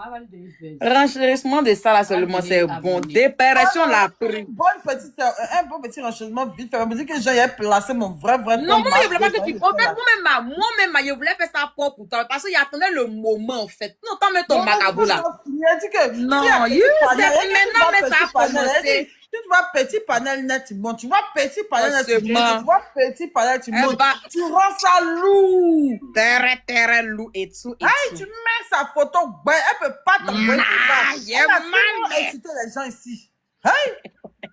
Renchérissement de ça, là, seulement, c'est bon. Dépération, la prix. Un bon petit renchérissement vite fait. Je me dis que j'ai placé mon vrai. Non, moi, je voulais pas que tu. En fait, moi-même, je voulais faire ça pour toi. Parce qu'il attendait le moment, en fait. Non, t'en mets ton macabre là. Non, c'est maintenant, mais ça a commencé. Tu vois petit panel net, bon, tu vois petit panel net, tu vois petit panel, tu montes, tu rends ça lourd. Terre, loup et tout. Hey, tu mets sa photo, ben, elle peut pas t'envoyer. Elle a toujours incité les gens ici. Hey,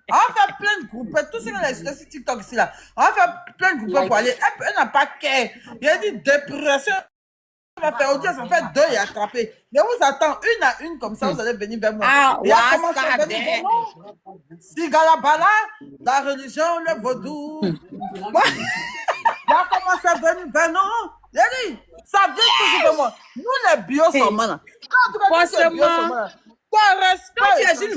on va faire plein de groupes, tout ce qu'on a incité sur TikTok ici là. On va faire plein de groupes pour aller. Elle n'a pas qu'elle. Il y a dit dépression. On va faire audience, on va faire 2 et attraper. Je vous attends une à une comme ça, vous allez venir vers moi. Ah, ouais, Sigalabala, la religion, le vaudou. Il a commencé à venir vers nous. Il a dit, ça vient toujours de moi. Nous, les bios sont mal. Quand tu es une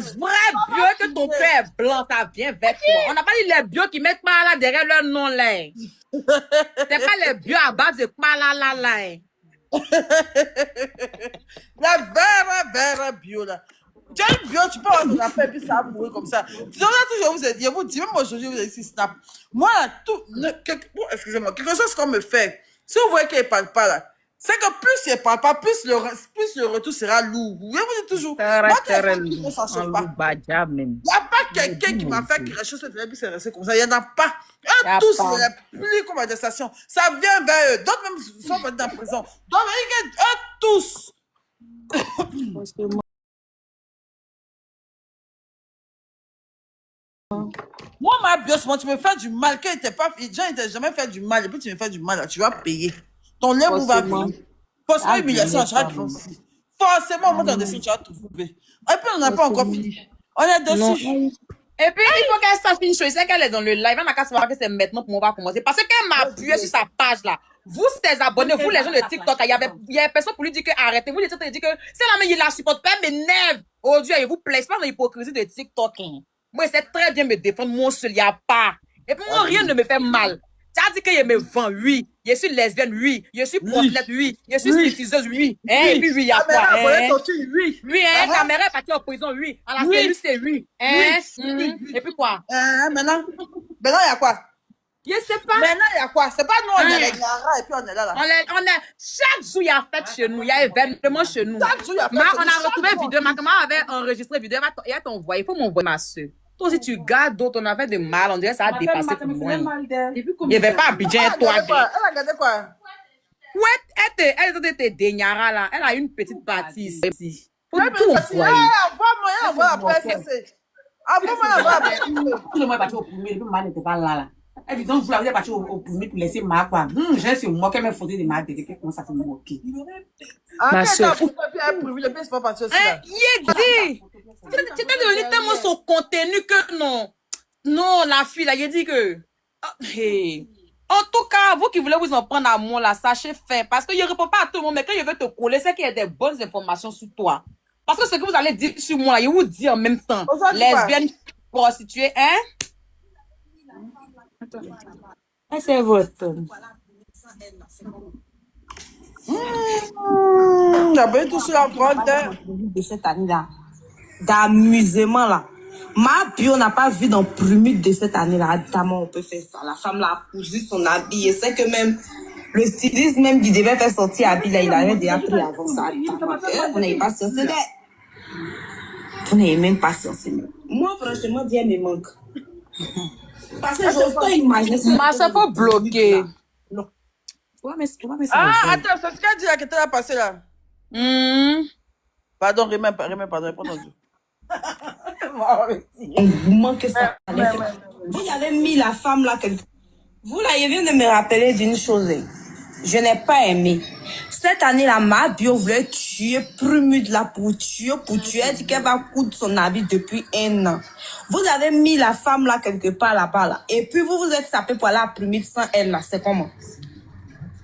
vraie bio que ton père est blanc, ça vient vers toi. On n'a pas dit les bios qui mettent pas là derrière leur nom là. C'est pas les bios à base de pas là. La vraie bio là. Tu as une bio, tu peux avoir ton affaire et puis ça va mourir comme ça. Je vous dis, même aujourd'hui, vous avez ici Snap. Moi, excusez-moi, quelque chose qu'on me fait. Si vous voyez qu'il ne parle pas là, c'est que plus il ne parle pas, plus le retour sera lourd. Vous voyez, vous dites toujours. Moi, ça change pas. Il n'y a pas quelqu'un qui m'a fait quelque chose et puis c'est resté comme ça. Il n'y en a pas. Tous, il n'y a plus comme attestation. Ça vient vers eux. D'autres même sont pas dans la prison. Donc, eux tous. Moi, ma bios, moi, tu me fais du mal. Quand les gens n'étaient jamais fait du mal, et puis tu me fais du mal, tu vas payer. Ton lait va payer. Forcément, humiliation, tu vas trouver. Forcément, moi, dans dessus, tu vas trouver. Et puis, on n'a pas encore fini. On est dessus. Et puis, il faut qu'elle sache une chose, c'est qu'elle est dans le live. Elle n'a qu'à savoir que c'est maintenant pour moi va commencer. Parce qu'elle m'a appuyé sur sa page là. Vous, ses abonnés, vous, les gens de TikTok, il y avait personne pour lui dire que arrêtez. Vous, les TikTok, dit que c'est la même, il la supporte pas, mais m'énerve. Oh Dieu, il vous plaît. C'est pas dans l'hypocrisie de TikTok. Moi, c'est très bien me défendre. Moi, seul, il n'y a pas. Et puis, moi, rien ne me fait mal. Tu as dit que je me vends, oui. Je suis lesbienne, oui. Je suis prostituée, oui. Je suis stripteaseuse, oui. Et puis, oui, il y a quoi? Oui, caméra est partie en prison, oui. À la cellule, c'est oui. Et puis quoi? Maintenant, il y a quoi? Je sais pas. Maintenant, il y a quoi? C'est pas nous, on est les Yara et puis on est là. Chaque jour, il y a fête chez nous. Il y a événement chez nous. Chaque jour, il y a fête. On a retrouvé une vidéo. Ma maman avait enregistré une vidéo. Il y a t'envoyé. Il faut m'envoyer ma soeur. Toi aussi, tu gardes d'autres. On avait de mal. On dirait que ça a dépassé pour moi. Il n'y avait pas Abidjan, toi. Elle a regardé quoi? Ouais, elle était Denyara là. Elle a une petite partie ici. Faut tout envoyer. Envoie-moi, envoie après. Envoie-moi, après. Moi, parti au premier, le mal n'était pas là. Elle dit, donc, vous l'avez parti au premier pour laisser ma quoi. J'ai sur moi, qu'elle m'a foutu de ma tête, qu'elle commence à se moquer. Ma soeur. Tu t'es devenu tellement son contenu que non. Non, la fille là, il dit que. En tout cas, vous qui voulez vous en prendre à moi là, sachez faire. Parce qu'il ne répond pas à tout le monde, mais quand il veut te coller, c'est qu'il y a des bonnes informations sur toi. Parce que ce que vous allez dire sur moi, il vous dit en même temps. Lesbienne, prostituée, hein? C'est votre. J'avais tout sur la front. De cette année-là. d'amusement là. Ma bio n'a pas vu dans Plumute de cette année-là. Comment on peut faire ça? La femme l'a cousu son habit. Et c'est que même le styliste même qui devait faire sortir habit là, il avait déjà pris avant ça. Vous n'avez pas censé d'être. Vous n'avez même pas censé. Moi, franchement, Dieu me manque. Parce que j'ose pas imaginer ça. Ma ça pas bloqué. Non. Ah, attends, c'est ce qu'elle dit là, que tu as passé là. Pardon, remets, pardon, pas entendu. Vous manquez ça. Vous avez mis la femme là. Vous là, il vient de me rappeler d'une chose. Je n'ai pas aimé. Cette année-là, ma bio voulait tuer Plumute là pour tuer. Elle dit qu'elle va coudre son habit depuis 1 an. Vous avez mis la femme là quelque part là-bas là. Et puis vous êtes sapé pour aller à Plumute sans elle là. C'est comment?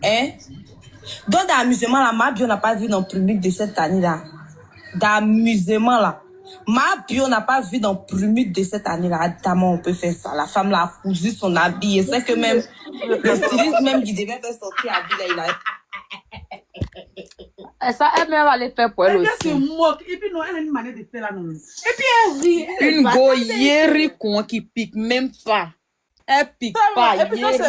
Hein? Donc d'amusement là, ma bio n'a pas vu dans Plumute de cette année-là. D'amusement là. Ma bio n'a pas vu dans Plumute de cette année-là. Comment on peut faire ça? La femme là a cousu son habit. Et c'est que même le styliste même qui devait faire sortir habit là, il a... Et ça, elle-même va les faire pour elle aussi. Elle se moque. Et puis non, elle a une manière de faire là non. Et puis elle rit. Une goyeri con qui pique même pas. Elle pique pas. Et puis quand c'est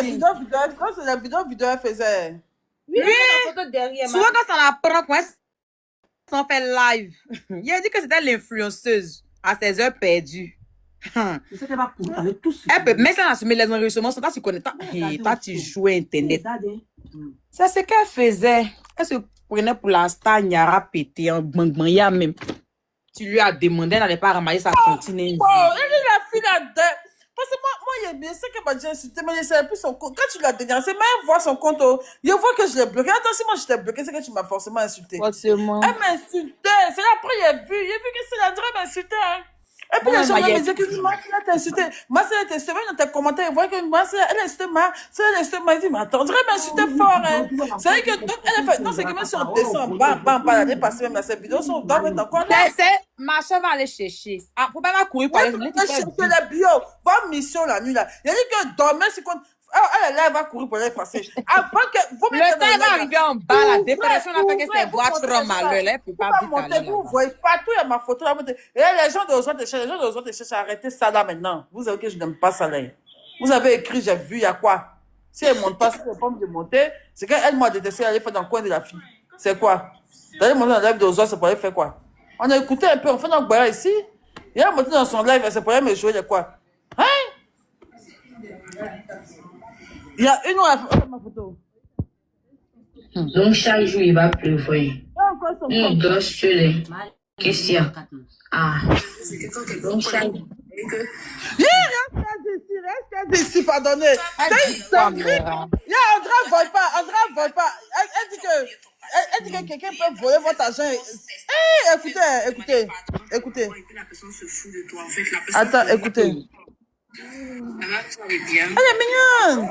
la vidéo, elle faisait. Oui, la photo derrière. Souvent quand ça la prend, quand on fait live, il a dit que c'était l'influenceuse à ses heures perdues. Je sais qu'elle va courir avec tous. Elle peut, mais ça a assumé les enregistrements, toi tu connais, toi tu jouais Internet. C'est ce qu'elle faisait. Elle se prenait pour la star Nyara pété en bang-bang, même. Tu lui as demandé, elle n'allait pas ramasser sa cantine. Bon, elle est la fille là-dedans. Parce que moi, il sais qu'elle m'a déjà insulté, mais je ne savais plus son compte. Quand tu l'as dénoncé, même voir son compte, je vois que je l'ai bloqué. Attends, si moi je t'ai bloqué, c'est que tu m'as forcément insulté. Forcément. Elle m'insultait. C'est après, j'ai vu que c'est la drogue m'insultait. Hein. Et puis les gens me disaient que ma fille t'a insulté. Ma soeur t'a insulté dans tes commentaires. Elle voit que ma soeur, elle a insulté ma soeur, elle a insulté ma vie. Mais attends, on dirait m'insulter fort. Hein. C'est vrai que donc, elle a fait. Non, c'est que même si on descend, bam, l'année passée, même dans cette vidéo, on doit mettre encore là. Ma soeur va aller chercher. Ah, faut pas courir pour aller chercher la bio. Va en mission la nuit là. Il a dit que dormir, c'est quand. Elle va courir pour aller passer. Avant que vous le temps va arriver en bas, la dépression a fait que c'est boîte trop malheur. Elle peut pas monter. Vous voyez partout, il y a ma photo là. Et les gens de autres cherchent, arrêtez ça là maintenant. Vous savez que je n'aime pas ça là. Vous avez écrit, j'ai vu, il y a quoi? Si elle ne monte pas, si elle ne peut pas me démonter, c'est qu'elle m'a détesté, elle allait faire dans le coin de la fille. C'est quoi? D'aller monter dans le live de autres, c'est pour aller faire quoi? On a écouté un peu, on fait notre boya ici. Et elle a monté dans son live, c'est pour aller me jouer de quoi? Hein? Il y a une autre ma photo. Donc chaque jour il va pleuvoir. On dort sur les questions. Ah. Donc chaque jour. Reste ici, pardonnez. Andra vole pas. Elle dit que quelqu'un peut voler votre argent. Écoutez. Attends, écoutez. Elle est mignonne.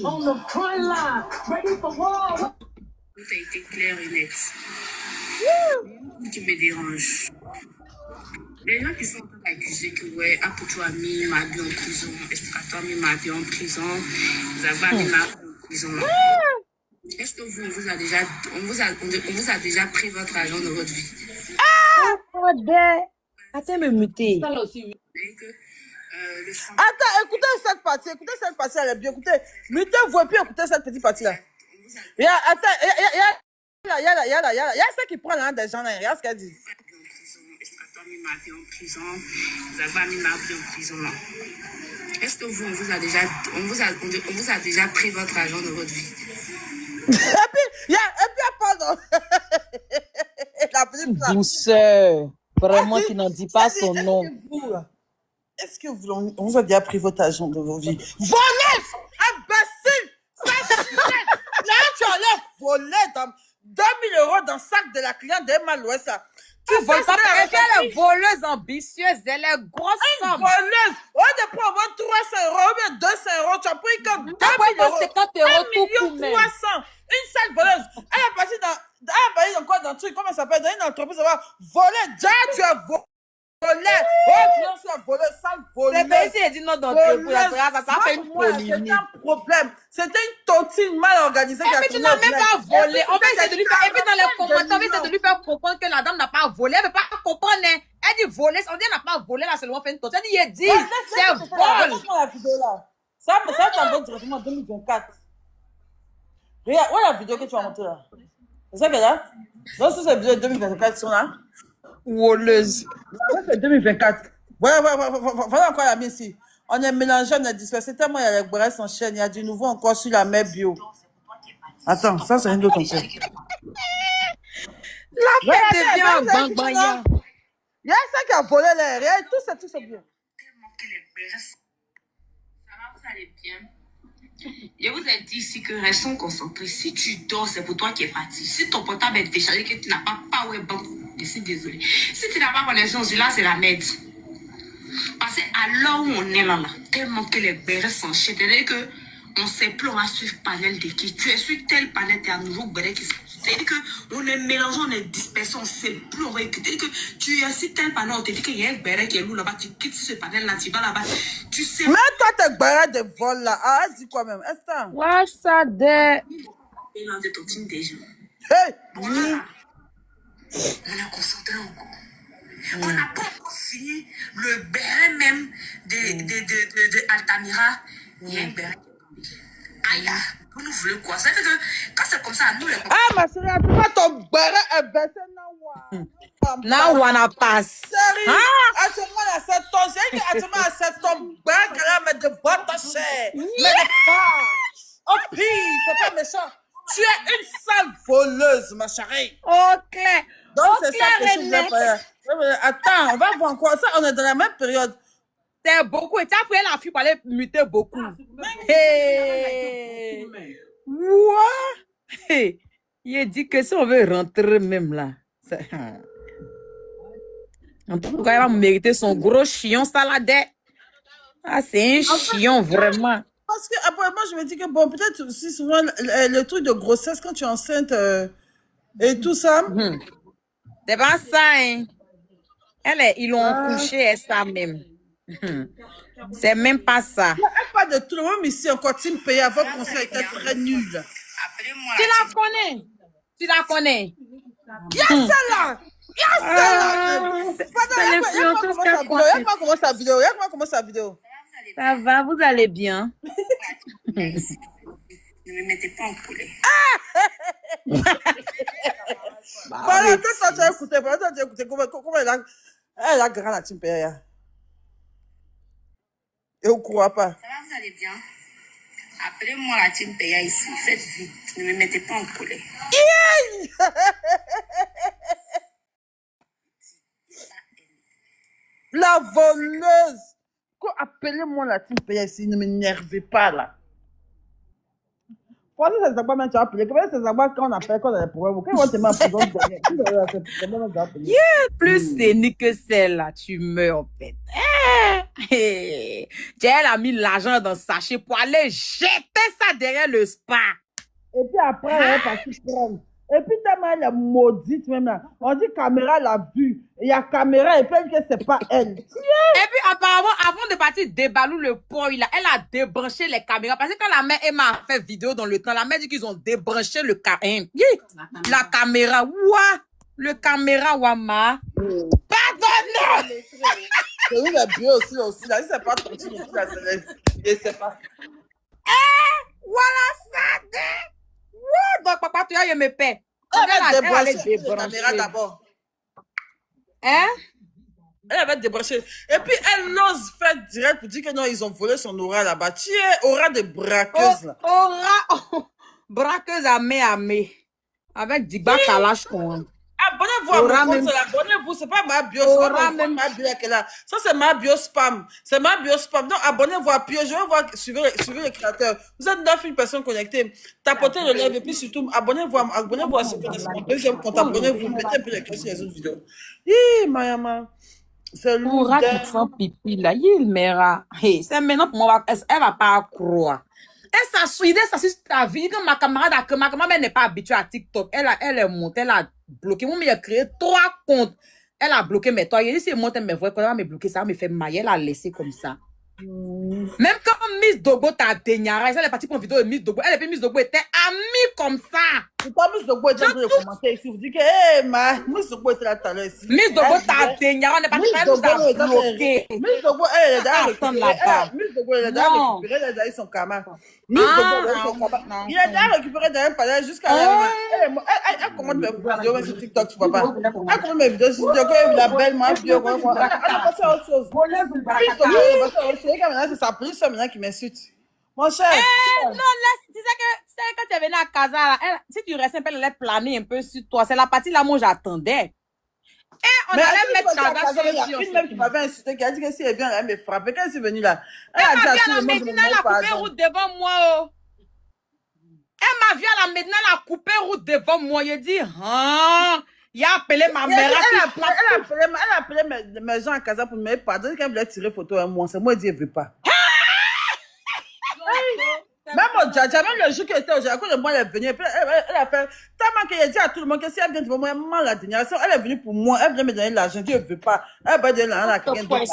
On the front line, ready for war. Tout a été clair et net. Qui me dérange. Les gens qui sont en train d'accuser que ouais, Apocho a mis Mabi en prison, Estrato a mis Mabi en prison, Zaba a mis Mabi en prison. Est-ce que on vous a déjà pris votre argent de votre vie? Attends, me muter. Attends, écoutez cette partie, elle est bien. Écoutez, mutez, vous puis écoutez cette petite partie-là. Il y a celle qui prend l'argent des gens, là, regarde ce qu'elle dit. En prison, Zaba a mis Mabi en prison. Est-ce que on vous a déjà pris votre argent de votre vie? Et puis, pardon. La petite douceur. Vraiment, qui n'en dit pas son nom. Est-ce que on vous a déjà pris votre argent de vos vies? Voleuse! Imbécile! Là, tu allais voler 2 000 € dans le sac de la cliente d'Emma Louest. Tu voles pas parce qu'elle est voleuse ambitieuse, elle est grosse. Une voleuse! On a pris au moins 300 € ou bien 200 €. Tu as pris comme 2 000 €. 50 € 1 300 000. Une seule voleuse. Elle est partie dans quoi? Dans le truc, comment ça s'appelle? Dans une entreprise, ça va voler. Déjà, tu as volé. volait. Oh, non, c'est volé, sale voleuse. C'est il dit non dans ça fait une polémique. C'était un problème. C'était une tontine mal organisée. Et puis tu n'as même pas volé. On va essayer de lui faire, et puis dans les commentaires, on va essayer de lui faire comprendre que la dame n'a pas volé. Elle ne veut pas comprendre. Elle dit voler. On dit elle n'a pas volé, là, seulement fait une tontine. Elle dit, c'est vol. La vidéo là. Ça t'envoie directement en 2024. Regarde, où est la vidéo que tu as montrée là? C'est ça qu'elle est là? Donc, c'est cette vidéo de 2024 qui sont là. Voleuse. C'est 2024. Voilà encore la mienne ici. On est mélangé, on est dispersé. Tellement il y a les braises s'enchaînent. Il y a du nouveau encore sur la mer bio. Attends, ça c'est une autre encore. La fête devient un bang-bang. Il y a ça qui a volé l'air. Regarde, tout ça bien. Ça va, vous allez bien. Je vous ai dit ici que restons concentrés. Si tu dors, c'est pour toi qui es parti. Si ton portable est déchargé, que tu n'as pas power bank, je suis désolée. Si tu n'as pas connexion, là, c'est la merde. Parce qu'à l'heure où on est là, tellement que les bérets s'enchaînent, c'est-à-dire qu'on ne sait plus, on va suivre panel de qui. Tu es sur tel panel, tu as un nouveau béret qui s'enchaîne. C'est-à-dire qu'on est mélangé, on est dispersé, on ne sait plus, on va écouter. C'est-à-dire que tu es sur tel panel, on te dit qu'il y a un béret qui est lourd là-bas, tu quittes ce panel-là, tu vas là-bas. Tu sais. Mais toi, tes barrettes de vol là. Ah, dis quoi même? Est-ce que Ouais, ça de. Mélange de ton team déjà. hey! Voilà. On est concentré encore. On n'a pas encore fini le béret même de Altamira. Il y a un béret. Aïe, vous nous voulez quoi? C'est-à-dire que quand c'est comme ça, nous les. Ah, ma chérie, tu vois ton barret est baissé, non? Now wanna pass. Sérieux? Actuellement, à 7 tonnes. J'ai dit actuellement à 7 tonnes. Barret, qu'elle a mettre de boîtes en chair. Mais de pas. Oh, pire, c'est pas méchant. Tu es une sale voleuse, ma chérie. Ok. Donc, c'est ça que je voulais faire. Attends, on va voir quoi. Ça, on est dans la même période. C'est beaucoup. Et tu as fait la fille pour aller muter beaucoup. Hey. What? Hey. Il a dit que si on veut rentrer même là. En tout cas, il va mériter son gros chion saladé. Ah, c'est un chion, vraiment. Parce que après, moi, je me dis que bon, peut-être aussi souvent le truc de grossesse quand tu es enceinte et tout ça. C'est pas ça, hein. Ils l'ont couché et ça même. C'est même pas ça. Il n'y a pas de tout. Même ici, encore, Tim Payé, votre conseil était très nul. Tu la connais? Tu la connais? Il y a celle-là! Il y a celle-là! C'est l'influenceuse qui a Regarde comment commence la vidéo. Regarde comment commence la vidéo. Ça va, vous allez bien? Ne me mettez pas en poulet. Voilà, toi, tu as écouté. Voilà, toi, tu as écouté. Comment elle a grand la Tim Payé. Et on ne croit pas. Ça va, vous allez bien? Appelez-moi la team Paya ici. Faites vite. Ne me mettez pas en poulet. La voleuse. Appelez-moi la Tim Payé ici. Ne m'énervez pas là. Quand c'est Zagba, tu as appelé. Comment c'est Zagba quand on appelle quand on a des problèmes? Quand on te met en prison, plus c'est que celle-là, tu meurs en fait. Elle a mis l'argent dans le sachet pour aller jeter ça derrière le spa. Et puis après, elle est partie prendre. Et puis tellement elle est maudite même là. On dit caméra l'a vue. Il y a caméra et puis elle dit que c'est pas elle. Et puis apparemment, avant de partir débalou le port, elle a débranché les caméras. Parce que quand la mère Emma a fait vidéo dans le temps, la mère dit qu'ils ont débranché la caméra. Ouah! Le caméra Wama. Pardonne! C'est oui, la bio aussi. Là, c'est pas ton truc aussi, là, c'est pas. Voilà ça! Donc, papa, tu as me paix. Elle avait débranché la caméra d'abord. Hein? Elle avait débranché. Et puis, elle ose faire direct pour dire que non, ils ont volé son aura là-bas. Tu es aura de braqueuse, là. Aura, braqueuse à main. Avec Digba Kalash. Abonnez-vous à mon compte, abonnez-vous, c'est pas ma bio, c'est pas ma bio qui est là. Ça, c'est ma bio spam. C'est ma bio spam. Donc, abonnez-vous à Pio. Je vais voir, suivez les créateurs. Vous êtes 9 personnes connectées. Tapotez le live et puis surtout, abonnez-vous à ce compte. Mon deuxième compte, abonnez-vous. Mettez un peu les cœurs sur les autres vidéos. Mayama. C'est Aura qui font pipi là, il mera. Hey, c'est maintenant pour moi, elle va pas croire. Elle s'assuit ta vie. Quand ma camarade n'est pas habituée à TikTok. Elle est montée, elle a bloqué. Moi, mais il a créé 3 comptes. Elle a bloqué mes toits. Il dit, si moi, t'aimes mes voix, quand elle va me bloquer, ça va me faire mal. Elle a laissé comme ça. Même quand Miss Dogo t'a déniaré, elle est partie pour une vidéo de Miss Dogo. Elle et Miss Dogo étaient amies comme ça. Pourquoi Miss Dogo était en train de commenter ici? Vous dites que, hé, Miss Dogo était là tout à l'heure ici. Miss Dogo t'a déniaré, on est parti pour elle nous a bloqué. Miss Dogo, elle est déjà récupérée. Miss Dogo, elle est déjà récupérée, elle a déjà eu son karma. Miss Dogo, elle a eu son karma. Il a déjà récupéré dans un palais jusqu'à elle commande mes vidéos, même sur TikTok, tu vois pas. Elle commande mes vidéos sur TikTok, la belle, moi, bio, elle a passé à autre chose. Miss Dogo, elle a passé à autre chose. C'est sa plus maintenant qui m'insulte. Mon cher. Non, laisse, tu sais quand tu es venu à Casa, là, si tu restes un peu, elle allait planer un peu sur toi. C'est la partie là où j'attendais. Et on allait mettre Casa sur il y a une même qui m'avait insulté, qui a dit que si elle vient, elle allait me frapper. Quand elle est venue là, elle a dit à tout le monde, elle a coupé route devant moi. Oh. Elle m'a vu à la Médina, elle a coupé route devant moi. Il a dit, il a appelé ma mère. Elle a appelé mes gens à Casa pour me pardonner quand elle voulait tirer photo à moi. C'est moi, elle dit, elle veut pas. Même au Djadja, même le jour qu'elle était au Djadja, quand moi elle est venue, elle a fait tellement qu'elle a dit à tout le monde que si elle vient devant moi, elle m'a la dernière. Elle est venue pour moi, elle vient me donner l'argent, Dieu ne veut pas. Elle va donner l'argent à quelqu'un d'autre.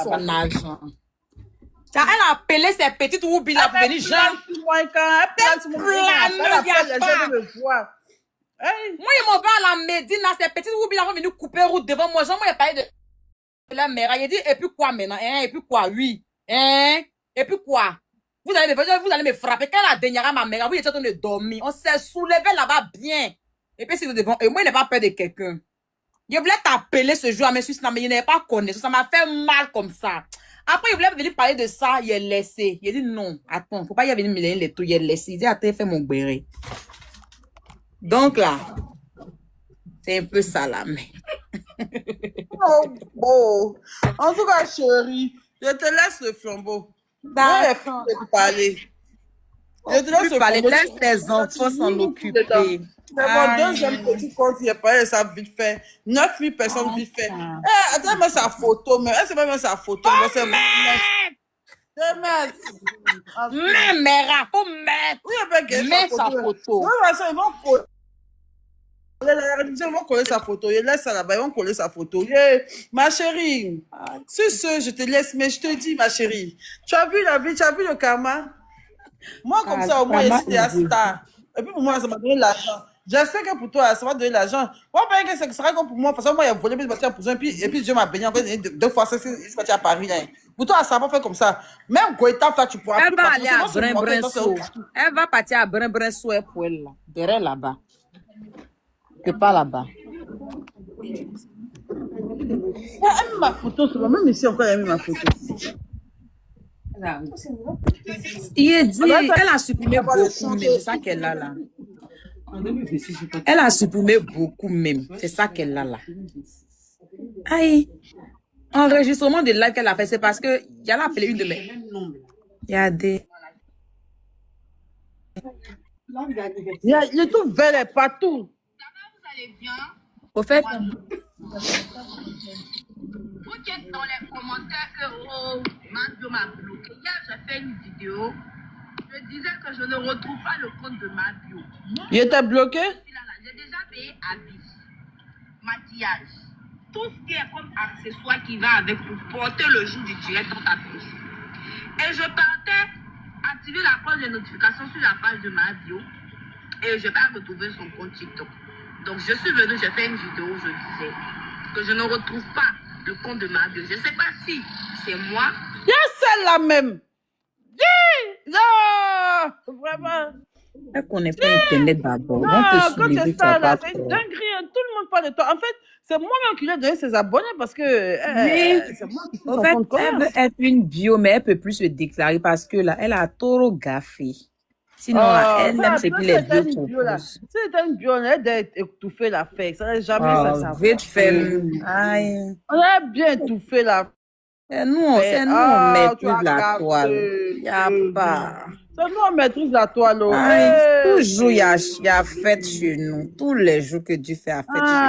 Elle a appelé ses petites roubilles là pour venir genre. Elle plante sur moi, elle appelle les gens de me voir. Moi, ils m'ont vu à la Médine, ces petites roubilles là vont venir couper route devant moi. Genre, moi, il a parlé de la mère. Il a dit, et puis quoi maintenant? Et puis quoi? Oui. Et puis quoi? Vous allez me frapper. Quand la dernière ma mère, vous étiez en train de dormir. On s'est soulevé là-bas bien. Et puis, c'est devant. Et moi, il n'a pas peur de quelqu'un. Je voulais t'appeler ce jour à mes Suisses, mais il n'avait pas connaissance. Ça m'a fait mal comme ça. Après, il voulait venir parler de ça. Il est laissé. Il a dit non. Attends, faut pas y venir me donner les tout. Il est laissé. Il dit, attends, fais mon béret. Donc là, c'est un peu ça là, mais. Oh. En tout cas, chérie, je te laisse le flambeau. D'accord. Parler. Je te laisse parler. Laisse tes enfants s'en occuper. C'est mon deuxième petit compte, il a parlé de ça vite fait. 9000 personnes vite fait. Attends, mais sa photo, mais elle sait pas même sa photo. Faut mettre sa photo. Non, ils vont coller sa photo. Il laisse ça là-bas, ils vont coller sa photo. Ma chérie, sur ce, je te laisse, mais je te dis, ma chérie, tu as vu la vie, tu as vu le karma. Moi, comme ça, au moins, j'étais à star. Et puis pour moi, ça m'a donné l'argent. J'espère que pour toi, ça va donner l'argent. Moi, pas que ça sera comme pour moi. Parce que moi, il a volé, puis il parti en prison. Et puis Dieu m'a béni encore deux fois. Il s'est parti à Paris. Là. Pour toi, ça va pas faire comme ça. Même Goïta, là, tu pourras elle va aller à Brin-Brin-Sou. Elle va partir à Brin-Brin-Sou pour elle, là. Derrière là-bas. Que pas là-bas. Elle a mis ma photo. Même ici, encore, elle a mis ma photo. Il est dit, elle a supprimé beaucoup, mais c'est ça qu'elle a là. Elle a supprimé beaucoup même. C'est ça qu'elle a là. Aïe. Enregistrement de live qu'elle a fait, c'est parce que il a appelé une de mes. Il y a des. Il est tout vert partout. Ça va, vous allez bien? Au fait. Vous dites dans les commentaires que Mabio m'a bloqué. Hier, j'ai fait une vidéo. Je disais que je ne retrouve pas le compte de Mabio. Il était bloqué? J'ai déjà payé habits, maquillage, tout ce qui est comme accessoire qui va avec pour porter le jour du direct dans ta bouche. Et je partais activer la cloche de notification sur la page de Mabio et je vais pas retrouver son compte TikTok. Donc je suis venue, j'ai fait une vidéo où je disais que je ne retrouve pas le compte de Mabio. Je ne sais pas si c'est moi. Il y a celle-là même. Non, vraiment. Elle connaît pas Internet d'abord. Non, quand c'est ça, là, c'est une dinguerie. Tout le monde parle de toi. En fait, c'est moi-même qui lui ai donné ses abonnés parce que c'est moi qui suis en fait, elle veut être une bio, mais elle peut plus se déclarer parce que là, elle a trop gaffé. Sinon, là, elle aime ce que les deux proposent. Si c'était une bio, on a étouffé la fête. Ça n'a jamais ça. Vite fait. On a bien étouffé la. Nous, on maîtrise la toile. Il n'y a pas. C'est nous, on maîtrise la toile. Toujours, il y a fête chez nous. Tous les jours que Dieu fait la fête chez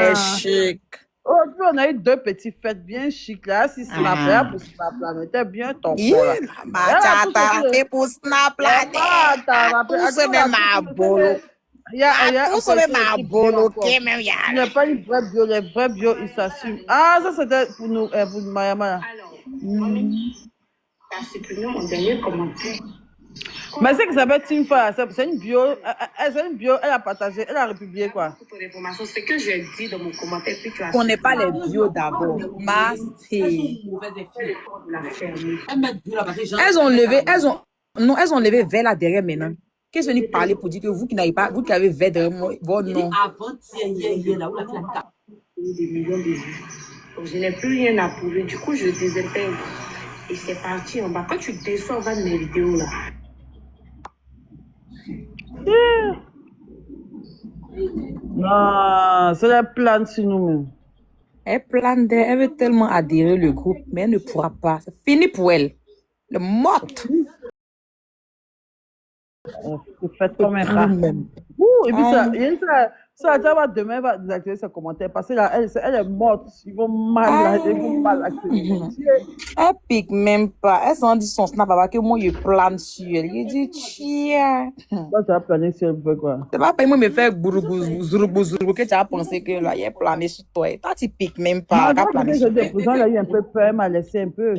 nous. C'est chic. Aujourd'hui, on a eu deux petites fêtes bien chic là. Si Snap là, pour Snap là, mettez bien ton corps là. T'as fait pour Snap là. Tout se met ma bolo. Il y a tout ça, ma bloqué, même, il n'y a pas une vraie bio. Les vrais bio, ils s'assument. Ah, ça, c'était pour nous, pour Mayama. T'as supprimé mon dernier commentaire. Mais c'est que ça s'appelle Team Fire. C'est une bio. C'est une bio. Elle a partagé. Elle a republié quoi. Pour ton information, c'est que j'ai dit dans mon commentaire, puis tu as. On n'est pas les bio d'abord. Elles ont levé, elles ont levé vers là derrière maintenant. Qu'est-ce que vous parlez pour dire que vous qui n'avez pas, vous qui avez vers derrière moi, bon non. Avant-hier, là où la femme Des millions de vues. Donc je n'ai plus rien à prouver. Du coup, je désintègre. Et c'est parti en bas. Quand tu descends en bas de mes vidéos là. Non, c'est la plane sur nous-mêmes. Elle plane, elle veut tellement adhérer le groupe, mais elle ne pourra pas. C'est fini pour elle. Le morte. C'est fait comme un rat. Et puis ça va demain, elle va désactiver ses commentaires parce que là, elle est morte. Ils vont mal activer. Elle pique même pas. Elle s'en dit son snap avant que moi, je plane sur elle. Il dit, tiens. Toi, tu vas planer sur elle pour quoi? C'est pas pour moi me faire bourou que tu as pensé que là, il est plané sur toi. Toi, tu piques même pas. Non, elle a eu un peu peur, elle m'a laissé un peu.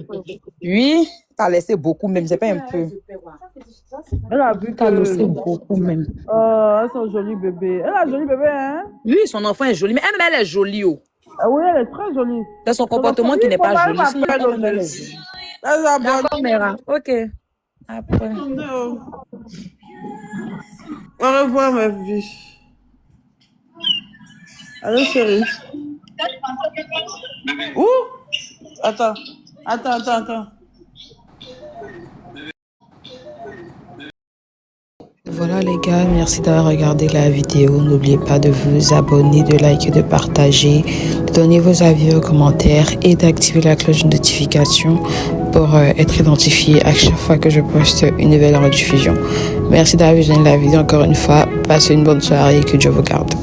Oui, t'as laissé beaucoup même, c'est pas un peu. Elle a vu T'as laissé beaucoup même. Oh, elles sont jolies bébés. Elle a un joli bébé, hein? Oui, son enfant est joli, mais elle est jolie. Oh. Ah oui, elle est très jolie. C'est son comportement qui n'est pas joli. D'accord, Mera. Ok. Après. Au revoir, ma vie. Allô, chérie. Où? Attends. Voilà les gars, merci d'avoir regardé la vidéo. N'oubliez pas de vous abonner, de liker, de partager, de donner vos avis aux commentaires et d'activer la cloche de notification pour être identifié à chaque fois que je poste une nouvelle rediffusion. Merci d'avoir visionné la vidéo encore une fois. Passez une bonne soirée et que Dieu vous garde.